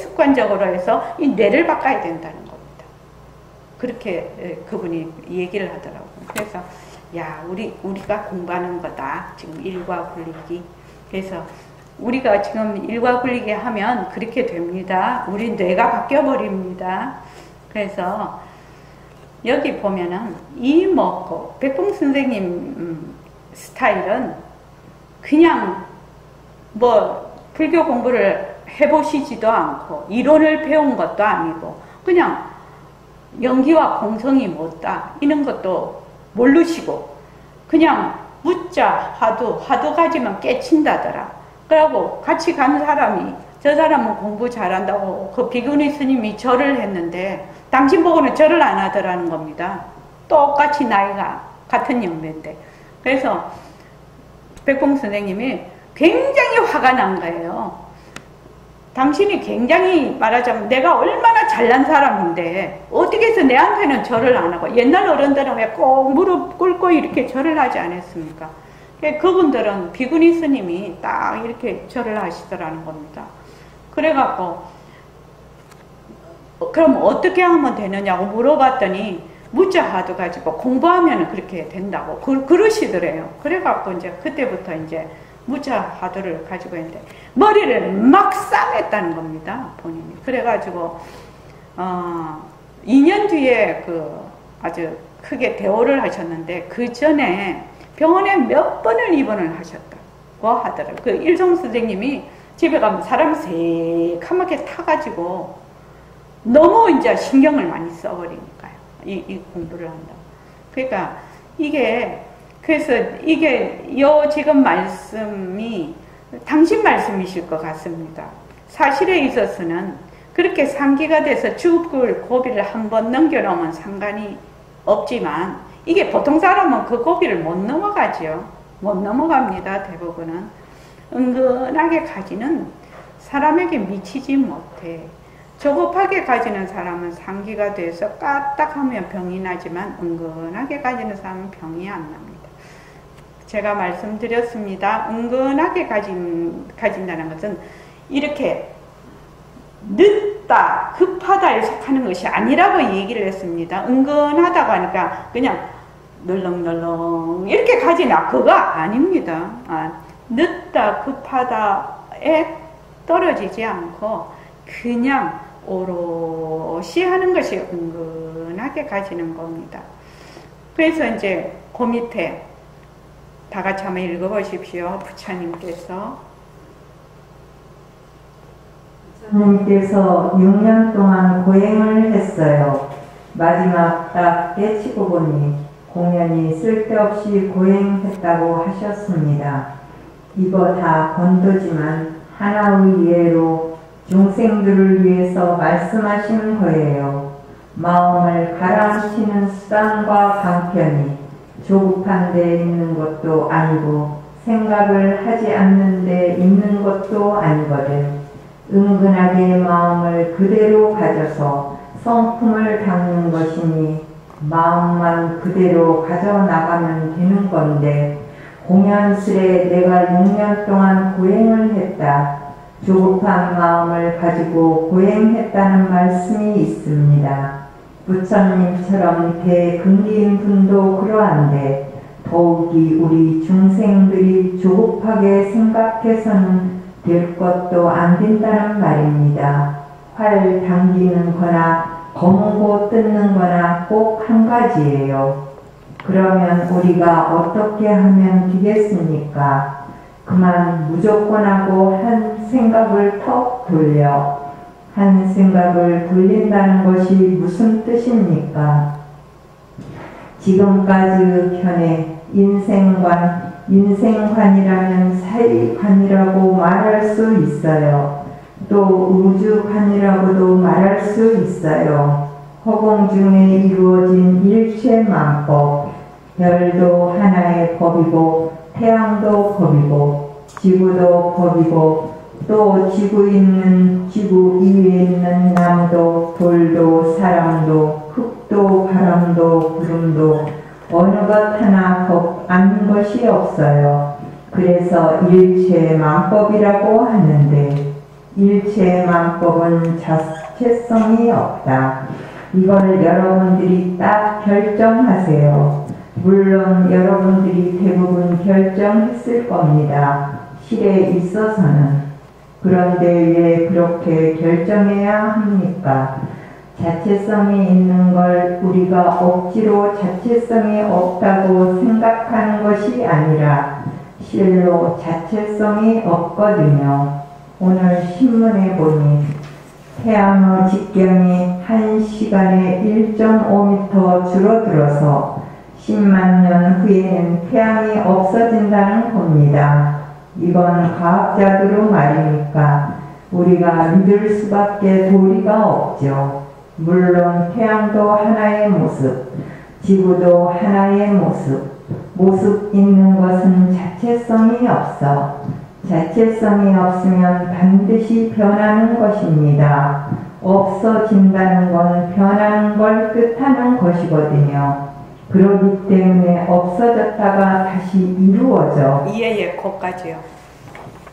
습관적으로 해서 이 뇌를 바꿔야 된다는 겁니다. 그렇게 그분이 얘기를 하더라고요. 그래서 야, 우리가 공부하는 거다. 지금 일과 굴리기. 그래서 우리가 지금 일과 굴리기 하면 그렇게 됩니다. 우리 뇌가 바뀌어 버립니다. 그래서 여기 보면은 이 먹고 백봉 선생님 스타일은 그냥 불교 공부를 해보시지도 않고 이론을 배운 것도 아니고 그냥 연기와 공성이 뭐다 이런 것도 모르시고 그냥 묻자 화두 가지면 깨친다더라. 그러고 같이 간 사람이 저 사람은 공부 잘한다고 그 비구니 스님이 절을 했는데 당신 보고는 절을 안 하더라는 겁니다. 똑같이 나이가 같은 연배인데. 그래서 백봉 선생님이 굉장히 화가 난 거예요. 당신이 굉장히 말하자면 내가 얼마나 잘난 사람인데 어떻게 해서 내한테는 절을 안 하고 옛날 어른들은 왜 꼭 무릎 꿇고 이렇게 절을 하지 않았습니까? 그분들은 비구니 스님이 딱 이렇게 절을 하시더라는 겁니다. 그래갖고 그럼 어떻게 하면 되느냐고 물어봤더니 무자화두 가지고 공부하면 그렇게 된다고 그러시더래요. 그래갖고 이제 그때부터 이제 무자화두를 가지고 있는데 머리를 막 싸맸다는 겁니다. 본인이. 그래가지고 2년 뒤에 아주 크게 대오를 하셨는데 그 전에 병원에 몇 번을 입원을 하셨다고 하더라고요. 그 일송 선생님이 집에 가면 사람 새카맣게 타가지고 너무 이제 신경을 많이 써버리니까요. 이 공부를 한다고. 그러니까 그래서 이게 지금 말씀이 당신 말씀이실 것 같습니다. 사실에 있어서는 그렇게 상기가 돼서 죽을 고비를 한번 넘겨놓으면 상관이 없지만 이게 보통 사람은 그 고비를 못 넘어가죠. 못 넘어갑니다. 대부분은. 은근하게 가지는 사람에게 미치지 못해. 조급하게 가지는 사람은 상기가 돼서 까딱하면 병이 나지만 은근하게 가지는 사람은 병이 안 납니다. 제가 말씀드렸습니다. 은근하게 가진다는 것은 이렇게 늦다, 급하다에 속하는 것이 아니라고 얘기를 했습니다. 은근하다고 하니까 그냥 널렁널렁 이렇게 가지나 그거 아닙니다. 늦다, 급하다에 떨어지지 않고 그냥 오롯이 하는 것이 은근하게 가지는 겁니다. 그래서 이제 그 밑에 다 같이 한번 읽어보십시오. 부처님께서
6년 동안 고행을 했어요. 마지막 딱 깨치고 보니 공연히 쓸데없이 고행했다고 하셨습니다. 이거 다 건도지만 하나의 예로 중생들을 위해서 말씀하신 거예요. 마음을 가라앉히는 수단과 방편이 조급한 데 있는 것도 아니고 생각을 하지 않는 데 있는 것도 아니거든. 은근하게 마음을 그대로 가져서 성품을 닦는 것이니 마음만 그대로 가져나가면 되는 건데 공연스레 내가 6년 동안 고행을 했다. 조급한 마음을 가지고 고행했다는 말씀이 있습니다. 부처님처럼 대근기인 분도 그러한데 더욱이 우리 중생들이 조급하게 생각해서는 될 것도 안 된다는 말입니다. 활 당기는 거나 검고 뜯는 거나 꼭 한 가지예요. 그러면 우리가 어떻게 하면 되겠습니까? 그만 무조건 하고 한 생각을 턱 돌려. 한 생각을 돌린다는 것이 무슨 뜻입니까? 지금까지 편에 인생관이라면 사이관이라고 말할 수 있어요. 또 우주관이라고도 말할 수 있어요. 허공 중에 이루어진 일체만법, 별도 하나의 법이고 태양도 법이고 지구도 법이고 또 지구 위에 있는 나무도 돌도 사람도 흙도 바람도 구름도 어느 것 하나 법 아닌 것이 없어요. 그래서 일체만법이라고 하는데 일체만법은 자체성이 없다. 이걸 여러분들이 딱 결정하세요. 물론 여러분들이 대부분 결정했을 겁니다. 실에 있어서는. 그런데 왜 그렇게 결정해야 합니까? 자체성이 있는 걸 우리가 억지로 자체성이 없다고 생각하는 것이 아니라 실로 자체성이 없거든요. 오늘 신문에 보니 태양의 직경이 1시간에 1.5m 줄어들어서 10만 년 후에는 태양이 없어진다는 겁니다. 이건 과학자들의 말이니까 우리가 믿을 수밖에 도리가 없죠. 물론 태양도 하나의 모습, 지구도 하나의 모습 있는 것은 자체성이 없어. 자체성이 없으면 반드시 변하는 것입니다. 없어진다는 건 변하는 걸 뜻하는 것이거든요. 그렇기 때문에 없어졌다가 다시 이루어져.
예, 거기까지요.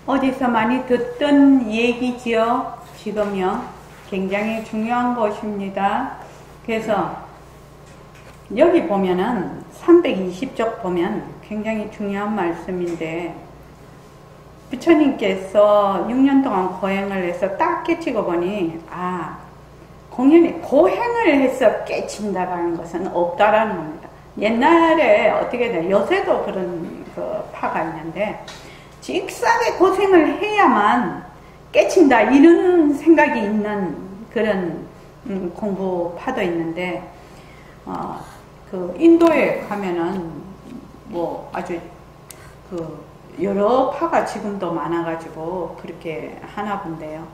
어디서 많이 듣던 얘기지요. 지금요. 굉장히 중요한 것입니다. 그래서 여기 보면은 320쪽 보면 굉장히 중요한 말씀인데 부처님께서 6년 동안 고행을 해서 딱 깨치고 보니 공연히 고행을 해서 깨친다라는 것은 없다라는 겁니다. 옛날에 어떻게 돼? 요새도 그런 그 파가 있는데, 직사게 고생을 해야만 깨친다, 이런 생각이 있는 그런 공부파도 있는데, 그 인도에 가면은 뭐 아주 그 여러 파가 지금도 많아가지고 그렇게 하나 본데요.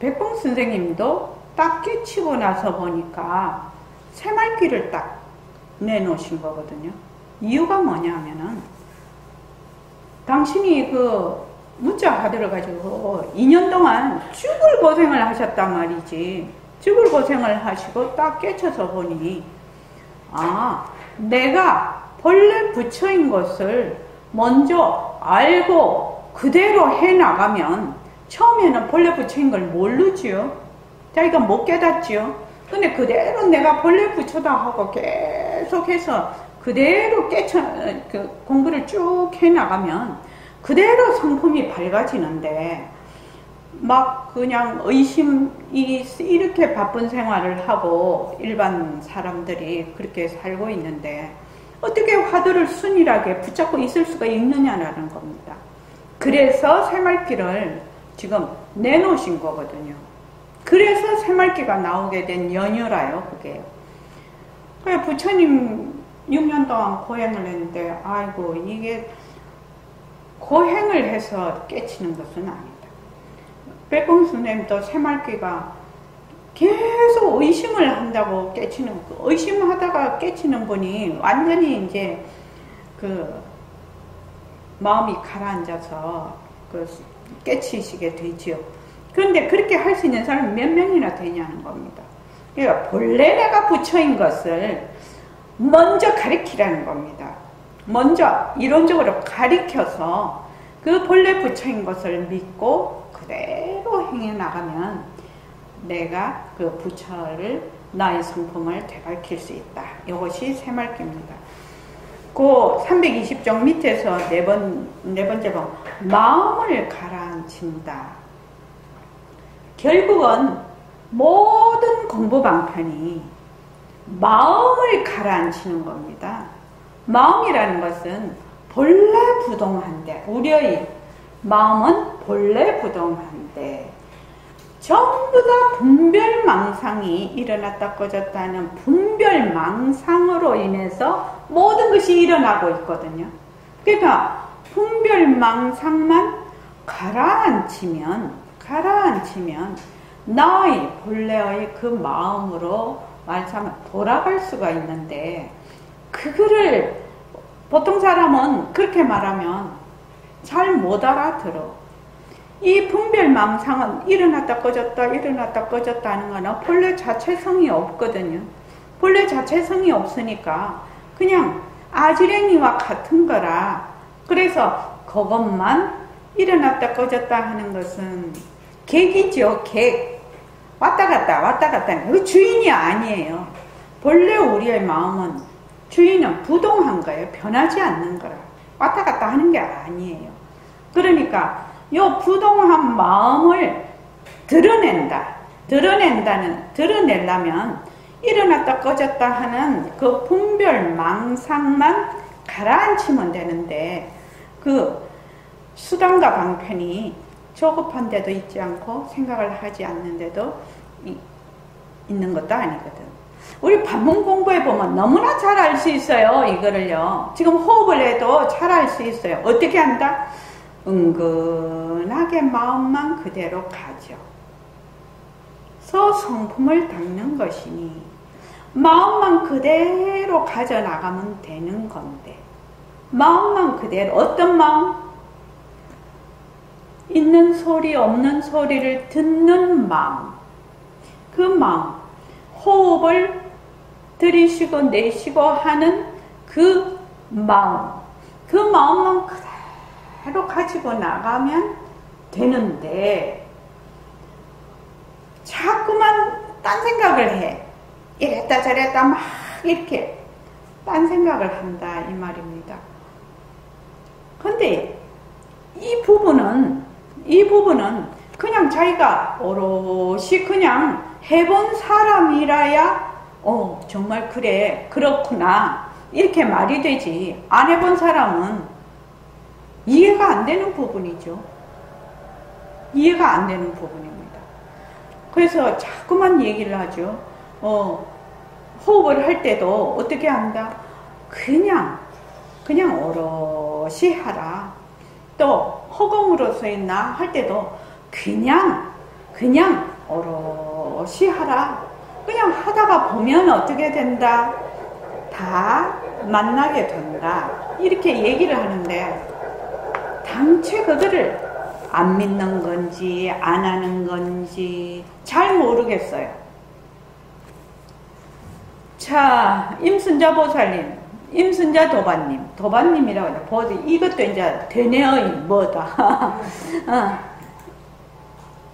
백봉 선생님도 딱 깨치고 나서 보니까 새말귀를 딱 내놓으신 거거든요. 이유가 뭐냐면은, 당신이 그 문자 받으러가지고 2년 동안 죽을 고생을 하셨단 말이지. 죽을 고생을 하시고 딱 깨쳐서 보니, 내가 본래 부처인 것을 먼저 알고 그대로 해나가면 처음에는 본래 부처인 걸 모르지요. 자기가 못 깨닫지요. 근데 그대로 내가 본래 부처다 하고 계속해서 그대로 그 공부를 쭉 해나가면 그대로 성품이 밝아지는데, 막 그냥 이렇게 바쁜 생활을 하고 일반 사람들이 그렇게 살고 있는데 어떻게 화두를 순일하게 붙잡고 있을 수가 있느냐라는 겁니다. 그래서 새말귀를 지금 내놓으신 거거든요. 그래서 새말귀가 나오게 된 연유라요, 그게요. 그래, 부처님 6년 동안 고행을 했는데, 아이고, 이게 고행을 해서 깨치는 것은 아니다. 백봉 스님도 새말귀가 계속 의심을 한다고 깨치는, 의심하다가 깨치는 분이 완전히 이제 그 마음이 가라앉아서 그 깨치시게 되지요. 그런데 그렇게 할 수 있는 사람이 몇 명이나 되냐는 겁니다. 그러니까 본래 내가 부처인 것을 먼저 가리키라는 겁니다. 먼저 이론적으로 가리켜서 그 본래 부처인 것을 믿고 그대로 행해 나가면 내가 그 부처를, 나의 성품을 되밝힐 수 있다. 이것이 새말귀입니다. 그 320종 밑에서 네 번째 번, 마음을 가라앉힌다. 결국은 모든 공부 방편이 마음을 가라앉히는 겁니다. 마음이라는 것은 본래 부동한데, 우려의 마음은 본래 부동한데 전부 다 분별망상이 일어났다 꺼졌다는 분별망상으로 인해서 모든 것이 일어나고 있거든요. 그러니까 분별망상만 가라앉히면 나의 본래의 그 마음으로 말하자면 돌아갈 수가 있는데, 그거를 보통 사람은 그렇게 말하면 잘 못 알아들어. 이 분별망상은 일어났다 꺼졌다 하는 거는 본래 자체성이 없거든요. 본래 자체성이 없으니까 그냥 아지랭이와 같은 거라. 그래서 그것만 일어났다 꺼졌다 하는 것은 객이죠, 객. 왔다 갔다. 그 주인이 아니에요. 본래 우리의 마음은, 주인은 부동한 거예요. 변하지 않는 거라. 왔다 갔다 하는 게 아니에요. 그러니까 요 부동한 마음을 드러내려면 일어났다 꺼졌다 하는 그 분별망상만 가라앉히면 되는데, 그 수단과 방편이 조급한 데도 있지 않고 생각을 하지 않는 데도 있는 것도 아니거든. 우리 법문 공부해 보면 너무나 잘 알 수 있어요. 이거를요. 지금 호흡을 해도 잘 알 수 있어요. 어떻게 한다? 은근하게 마음만 그대로 가죠. 서 성품을 닦는 것이니 마음만 그대로 가져나가면 되는 건데, 마음만 그대로, 어떤 마음? 있는 소리 없는 소리를 듣는 마음. 그 마음, 호흡을 들이쉬고 내쉬고 하는 그 마음, 그 마음만 그대로 가지고 나가면 되는데, 자꾸만 딴 생각을 해. 이랬다 저랬다 막 이렇게 딴 생각을 한다, 이 말입니다. 근데 이 부분은 그냥 자기가 오롯이 그냥 해본 사람이라야 정말 그래 그렇구나 이렇게 말이 되지, 안 해본 사람은 이해가 안 되는 부분이죠. 이해가 안 되는 부분입니다. 그래서 자꾸만 얘기를 하죠. 호흡을 할 때도 어떻게 한다? 그냥 오롯이 하라. 또 허공으로서의 나 할 때도 그냥 오롯이 하라. 그냥 하다가 보면 어떻게 된다? 다 만나게 된다. 이렇게 얘기를 하는데 당최 그거를 안 믿는 건지 안 하는 건지 잘 모르겠어요. 자, 임순자 보살님, 임순자 도반님이라고 해요. 보지, 이것도 이제 되네의 뭐다.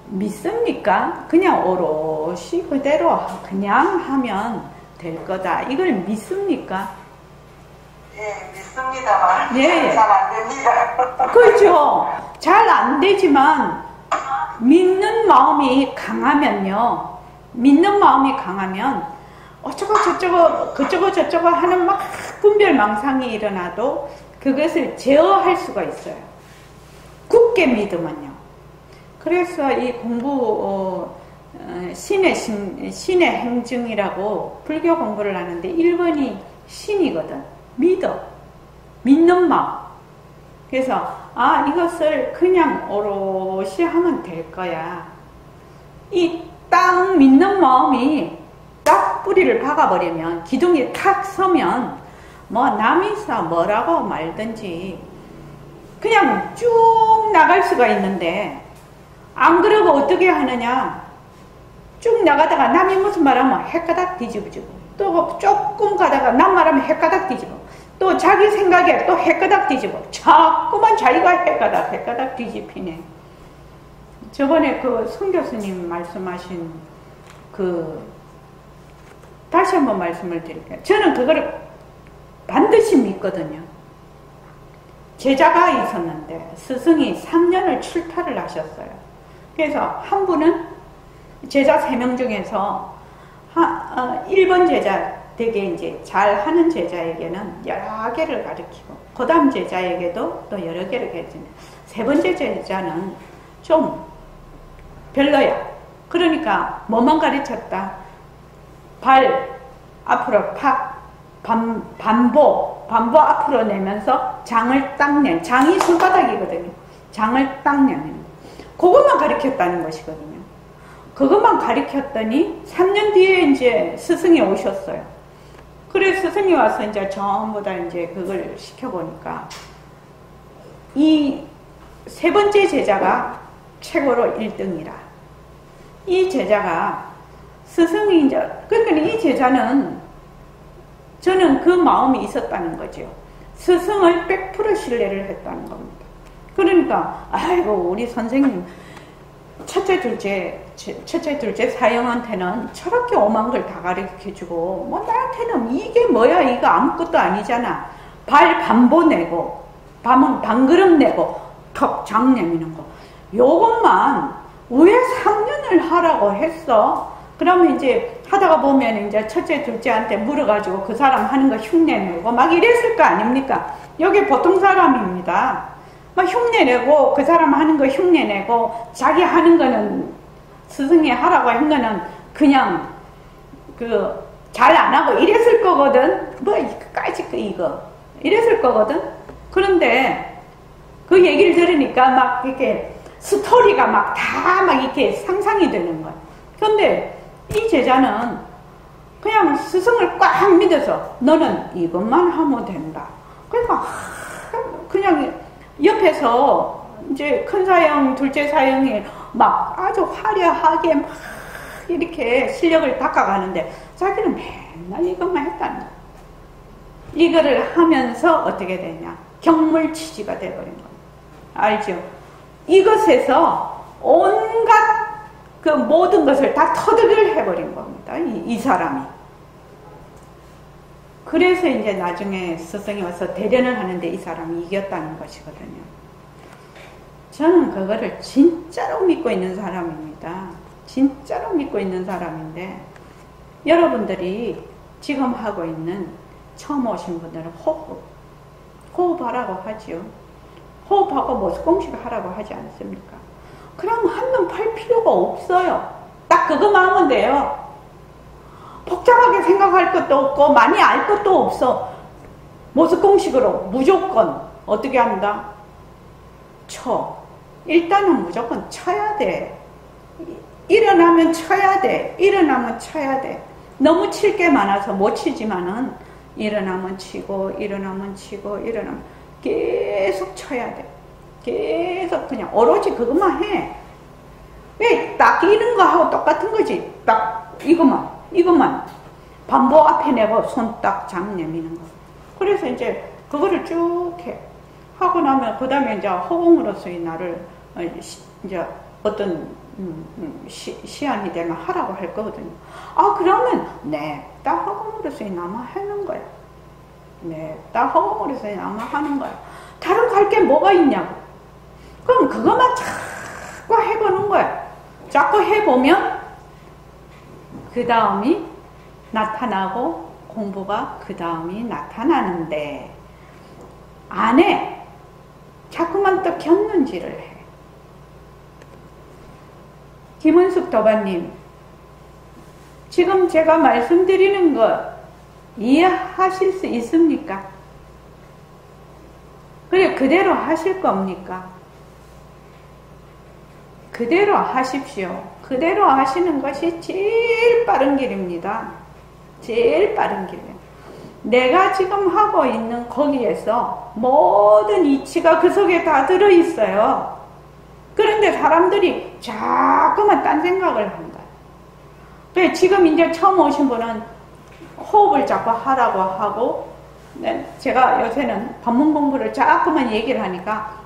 믿습니까? 그냥 오롯이 그대로 그냥 하면 될 거다. 이걸 믿습니까?
예, 믿습니다만
예.
잘 안 됩니다.
그렇죠. 잘 안 되지만 믿는 마음이 강하면요. 믿는 마음이 강하면 어쩌고 저쩌고 그쩌고 저쩌고 하는 막 분별망상이 일어나도 그것을 제어할 수가 있어요. 굳게 믿으면요. 그래서 이 공부 신의 행증이라고 불교 공부를 하는데 1번이 신이거든. 믿는 마음. 그래서 이것을 그냥 오롯이 하면 될 거야. 이 딱 믿는 마음이 딱 뿌리를 박아버리면, 기둥이 탁 서면 뭐 남이 뭐라고 말든지 그냥 쭉 나갈 수가 있는데, 안 그러고 어떻게 하느냐, 쭉 나가다가 남이 무슨 말하면 헷가닥 뒤집어지고, 또 조금 가다가 남 말하면 헷가닥 뒤집어, 또 자기 생각에 또 헷가닥 뒤집어, 자꾸만 자기가 헷가닥 뒤집히네. 저번에 그 송 교수님 말씀하신 다시 한번 말씀을 드릴게요. 저는 그거를 반드시 믿거든요. 제자가 있었는데 스승이 3년을 출타를 하셨어요. 그래서 한 분은 제자 3명 중에서 1번 제자, 되게 이제 잘하는 제자에게는 여러 개를 가르치고, 그 다음 제자에게도 또 여러 개를 가르치는데, 3번째 제자는 좀 별로야. 그러니까 뭐만 가르쳤다? 발 앞으로 팍, 반보 앞으로 내면서 장을 딱 내. 장이 손바닥이거든요. 장을 딱 내는. 그것만 가르쳤다는 것이거든요. 그것만 가르쳤더니 3년 뒤에 이제 스승이 오셨어요. 그래 스승이 와서 이제 전부 다 이제 그걸 시켜보니까 이 3번째 제자가 최고로 1등이라. 이 제자가 스승이 이제, 그러니까 이 제자는 저는 그 마음이 있었다는 거죠. 스승을 100% 신뢰를 했다는 겁니다. 그러니까 아이고 우리 선생님 첫째 둘째 사형한테는 저렇게 오만 걸 다 가르쳐주고, 뭐 나한테는 이게 뭐야, 이거 아무것도 아니잖아. 발 반보 내고 반그릇 내고 턱 장 내미는 거, 요것만 왜 3년을 하라고 했어? 그러면 이제 하다가 보면 이제 첫째 둘째한테 물어가지고 그 사람 하는 거 흉내내고 막 이랬을 거 아닙니까? 여기 보통 사람입니다. 막 흉내내고, 그 사람 하는 거 흉내내고, 자기 하는 거는, 스승이 하라고 한 거는 그냥 잘 안 하고 이랬을 거거든. 뭐 이거까지 이거 이랬을 거거든. 그런데 그 얘기를 들으니까 막 이렇게 스토리가 막 다 막 이렇게 상상이 되는 거야. 그런데 이 제자는 그냥 스승을 꽉 믿어서 너는 이것만 하면 된다. 그러니까 그냥 옆에서 이제 큰 사형, 둘째 사형이 막 아주 화려하게 막 이렇게 실력을 닦아가는데 자기는 맨날 이것만 했다는 거야. 이거를 하면서 어떻게 되냐? 경물치지가 돼버린 거야. 알죠? 이것에서 온갖 그 모든 것을 다 터득을 해버린 겁니다. 이 사람이. 그래서 이제 나중에 스승이 와서 대련을 하는데 이 사람이 이겼다는 것이거든요. 저는 그거를 진짜로 믿고 있는 사람입니다. 진짜로 믿고 있는 사람인데, 여러분들이 지금 하고 있는 처음 오신 분들은 호흡하라고 하지요. 호흡하고 모습공식 하라고 하지 않습니까? 그럼 한눈 팔 필요가 없어요. 딱 그것만 하면 돼요. 복잡하게 생각할 것도 없고 많이 알 것도 없어. 모습공식으로 무조건 어떻게 한다? 쳐. 일단은 무조건 쳐야 돼. 일어나면 쳐야 돼. 일어나면 쳐야 돼. 너무 칠 게 많아서 못 치지만은 일어나면 치고 일어나면 치고 일어나면 계속 쳐야 돼. 계속 그냥 오로지 그것만 해. 왜 딱 이런 거 하고 똑같은 거지. 딱 이것만 반복 앞에 내고 손 딱 장 내미는 거. 그래서 이제 그거를 쭉 해. 하고 나면 그 다음에 이제 허공으로서의 나를 이제 어떤 시한이 되면 하라고 할 거거든요. 아, 그러면 딱 허공으로서의 나만 하는 거야. 딱 허공으로서의 나만 하는 거야. 다른 갈 게 뭐가 있냐고. 그럼 그것만 자꾸 해보는 거야. 자꾸 해보면 그 다음이 나타나고 공부가 그 다음이 나타나는데, 안 해. 자꾸만 또 겼는지를 해. 김은숙 도반님, 지금 제가 말씀드리는 거 이해하실 수 있습니까? 그래, 그대로 하실 겁니까? 그대로 하십시오. 그대로 하시는 것이 제일 빠른 길입니다. 제일 빠른 길이에요. 내가 지금 하고 있는 거기에서 모든 이치가 그 속에 다 들어있어요. 그런데 사람들이 자꾸만 딴 생각을 한다. 그래, 지금 이제 처음 오신 분은 호흡을 자꾸 하라고 하고, 제가 요새는 법문 공부를 자꾸만 얘기를 하니까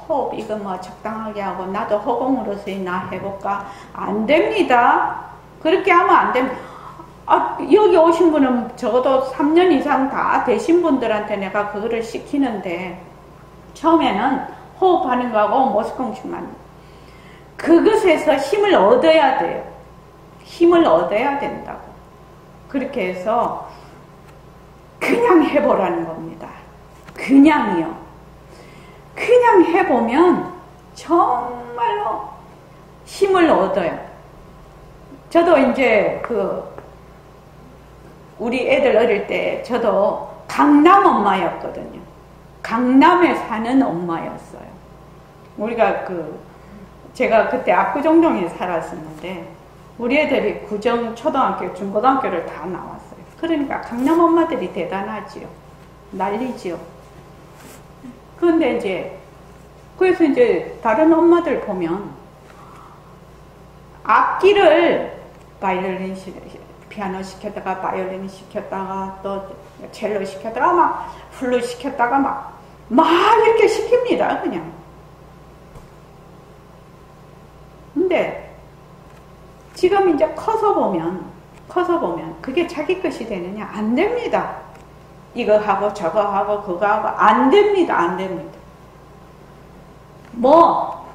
호흡 이거 뭐 적당하게 하고 나도 허공으로서의 나 해볼까? 안 됩니다. 그렇게 하면 안 됩니다. 아, 여기 오신 분은 적어도 3년 이상 다 되신 분들한테 내가 그거를 시키는데, 처음에는 호흡하는 거하고 모습공식만, 그것에서 힘을 얻어야 돼요. 힘을 얻어야 된다고. 그렇게 해서 그냥 해보라는 겁니다. 그냥이요. 그냥 해보면 정말로 힘을 얻어요. 저도 이제 우리 애들 어릴 때 저도 강남 엄마였거든요. 강남에 사는 엄마였어요. 우리가 제가 그때 압구정동에 살았었는데 우리 애들이 구정 초등학교, 중고등학교를 다 나왔어요. 그러니까 강남 엄마들이 대단하지요. 난리지요. 그런데 그래서 이제 다른 엄마들 보면 악기를 바이올린 피아노 시켰다가 바이올린 시켰다가 또 첼로 시켰다가 막 플룻 시켰다가 막 이렇게 시킵니다. 그냥. 근데 지금 이제 커서 보면 그게 자기 것이 되느냐? 안 됩니다. 이거 하고 저거 하고 그거 하고 안 됩니다. 안 됩니다.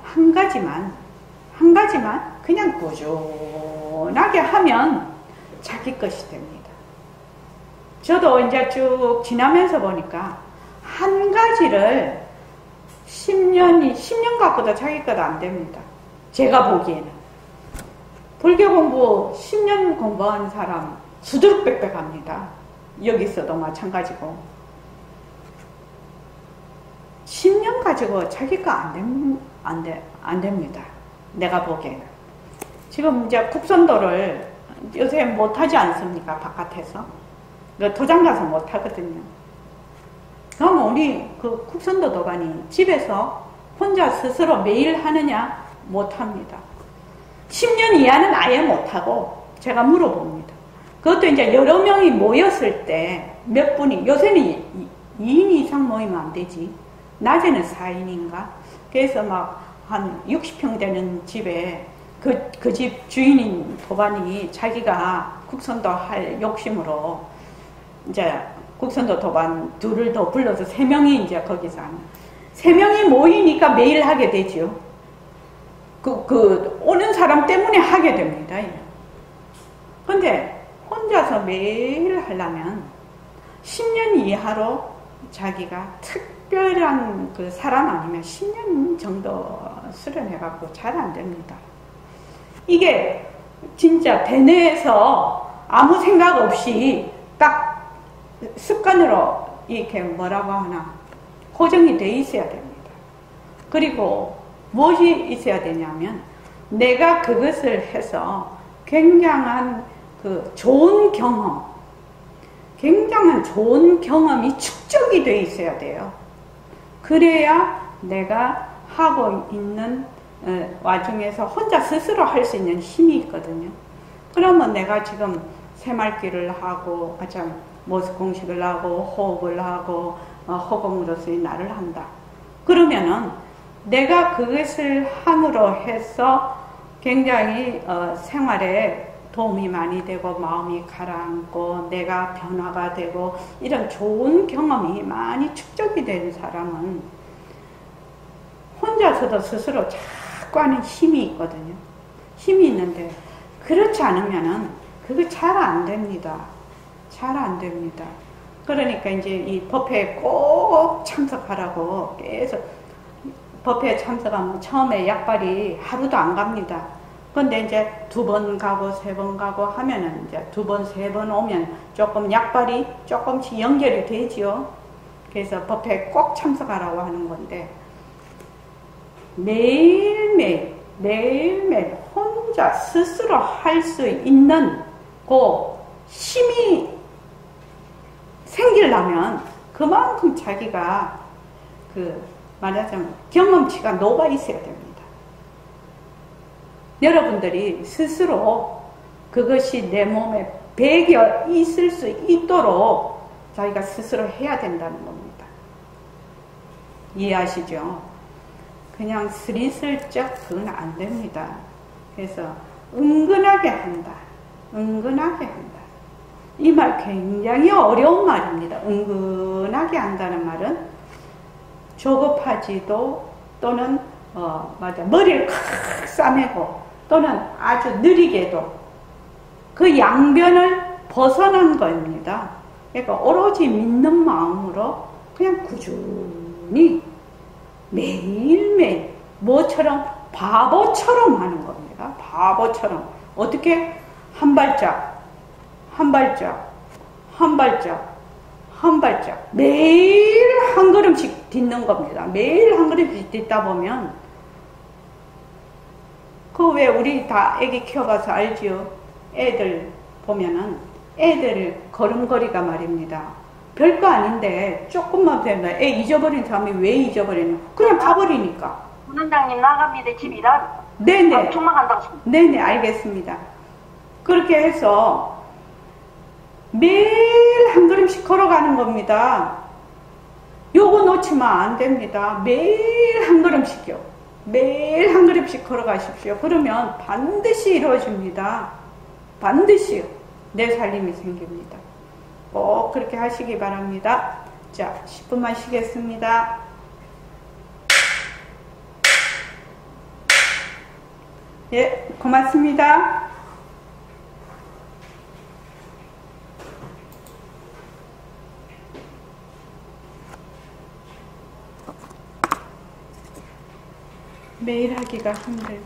한 가지만 그냥 꾸준하게 하면 자기 것이 됩니다. 저도 이제 쭉 지나면서 보니까 한 가지를 10년 갖고도 자기 것 안 됩니다. 제가 보기에는. 불교 공부 10년 공부한 사람 수두룩빽빽합니다. 여기서도 마찬가지고. 10년 가지고 자기 거 안 됩니다. 내가 보기에는. 지금 이제 국선도를 요새 못하지 않습니까? 바깥에서. 도장 가서 못하거든요. 그러면 우리 국선도 도반이 집에서 혼자 스스로 매일 하느냐? 못합니다. 10년 이하는 아예 못하고 제가 물어봅니다. 그것도 이제 여러 명이 모였을 때 몇 분이, 요새는 2인 이상 모이면 안 되지. 낮에는 4인인가? 그래서 한 60평 되는 집에 그 집 주인인 도반이 자기가 국선도 할 욕심으로 이제 국선도 도반 둘을 더 불러서 3명이 이제 거기서 하는. 3명이 모이니까 매일 하게 되죠. 오는 사람 때문에 하게 됩니다. 근데 혼자서 매일 하려면 10년 이하로 자기가 특별한 그 사람 아니면 10년 정도 수련해갖고 잘 안 됩니다. 이게 진짜 대뇌에서 아무 생각 없이 딱 습관으로 이렇게 뭐라고 하나 고정이 돼 있어야 됩니다. 그리고 무엇이 있어야 되냐면 내가 그것을 해서 굉장한 그 좋은 경험, 굉장한 좋은 경험이 축적이 돼 있어야 돼요. 그래야 내가 하고 있는 와중에서 혼자 스스로 할 수 있는 힘이 있거든요. 그러면 내가 지금 새말귀를 하고 모습 공식을 하고 호흡을 하고 허공으로서의 나를 한다. 그러면은 내가 그것을 함으로 해서 굉장히 생활에 도움이 많이 되고 마음이 가라앉고 내가 변화가 되고 이런 좋은 경험이 많이 축적이 된 사람은 혼자서도 스스로 자꾸 하는 힘이 있거든요. 힘이 있는데 그렇지 않으면은 그거 잘 안 됩니다. 잘 안 됩니다. 그러니까 이제 이 법회에 꼭 참석하라고 계속 법회에 참석하면 처음에 약발이 하루도 안 갑니다. 근데 이제 2번 가고 3번 가고 하면은 이제 2번, 3번 오면 조금 약발이 조금씩 연결이 되지요. 그래서 법회에 꼭 참석하라고 하는 건데 매일매일 혼자 스스로 할 수 있는 그 힘이 생기려면 그만큼 자기가 말하자면 경험치가 녹아 있어야 됩니다. 여러분들이 스스로 그것이 내 몸에 배겨 있을 수 있도록 자기가 스스로 해야 된다는 겁니다. 이해하시죠? 그냥 스리슬쩍 그건 안 됩니다. 그래서 은근하게 한다. 은근하게 한다. 이 말 굉장히 어려운 말입니다. 은근하게 한다는 말은 조급하지도 또는 머리를 콱 싸매고 또는 아주 느리게도 그 양변을 벗어난 겁니다. 그러니까 오로지 믿는 마음으로 그냥 꾸준히 매일매일 뭐처럼 바보처럼 하는 겁니다. 바보처럼. 어떻게? 한 발짝, 한 발짝, 한 발짝, 한 발짝. 매일 한 걸음씩 딛는 겁니다. 매일 한 걸음씩 딛다 보면 왜 우리 다 애기 키워봐서 알지요? 애들 보면은 애들 걸음걸이가 말입니다. 별거 아닌데 조금만 되면 애 잊어버린 사람이 왜 잊어버리냐? 그냥 가버리니까.
원장님 나갑니다. 집이라.
네네.
방송만 한다고.
네네, 알겠습니다. 그렇게 해서 매일 한 걸음씩 걸어가는 겁니다. 요거 놓치면 안 됩니다. 매일 한 걸음씩요. 매일 한 걸음씩 걸어가십시오. 그러면 반드시 이루어집니다. 반드시요. 내 살림이 생깁니다. 꼭 그렇게 하시기 바랍니다. 자, 10분만 쉬겠습니다. 예, 고맙습니다. 매일 하기가 힘들지.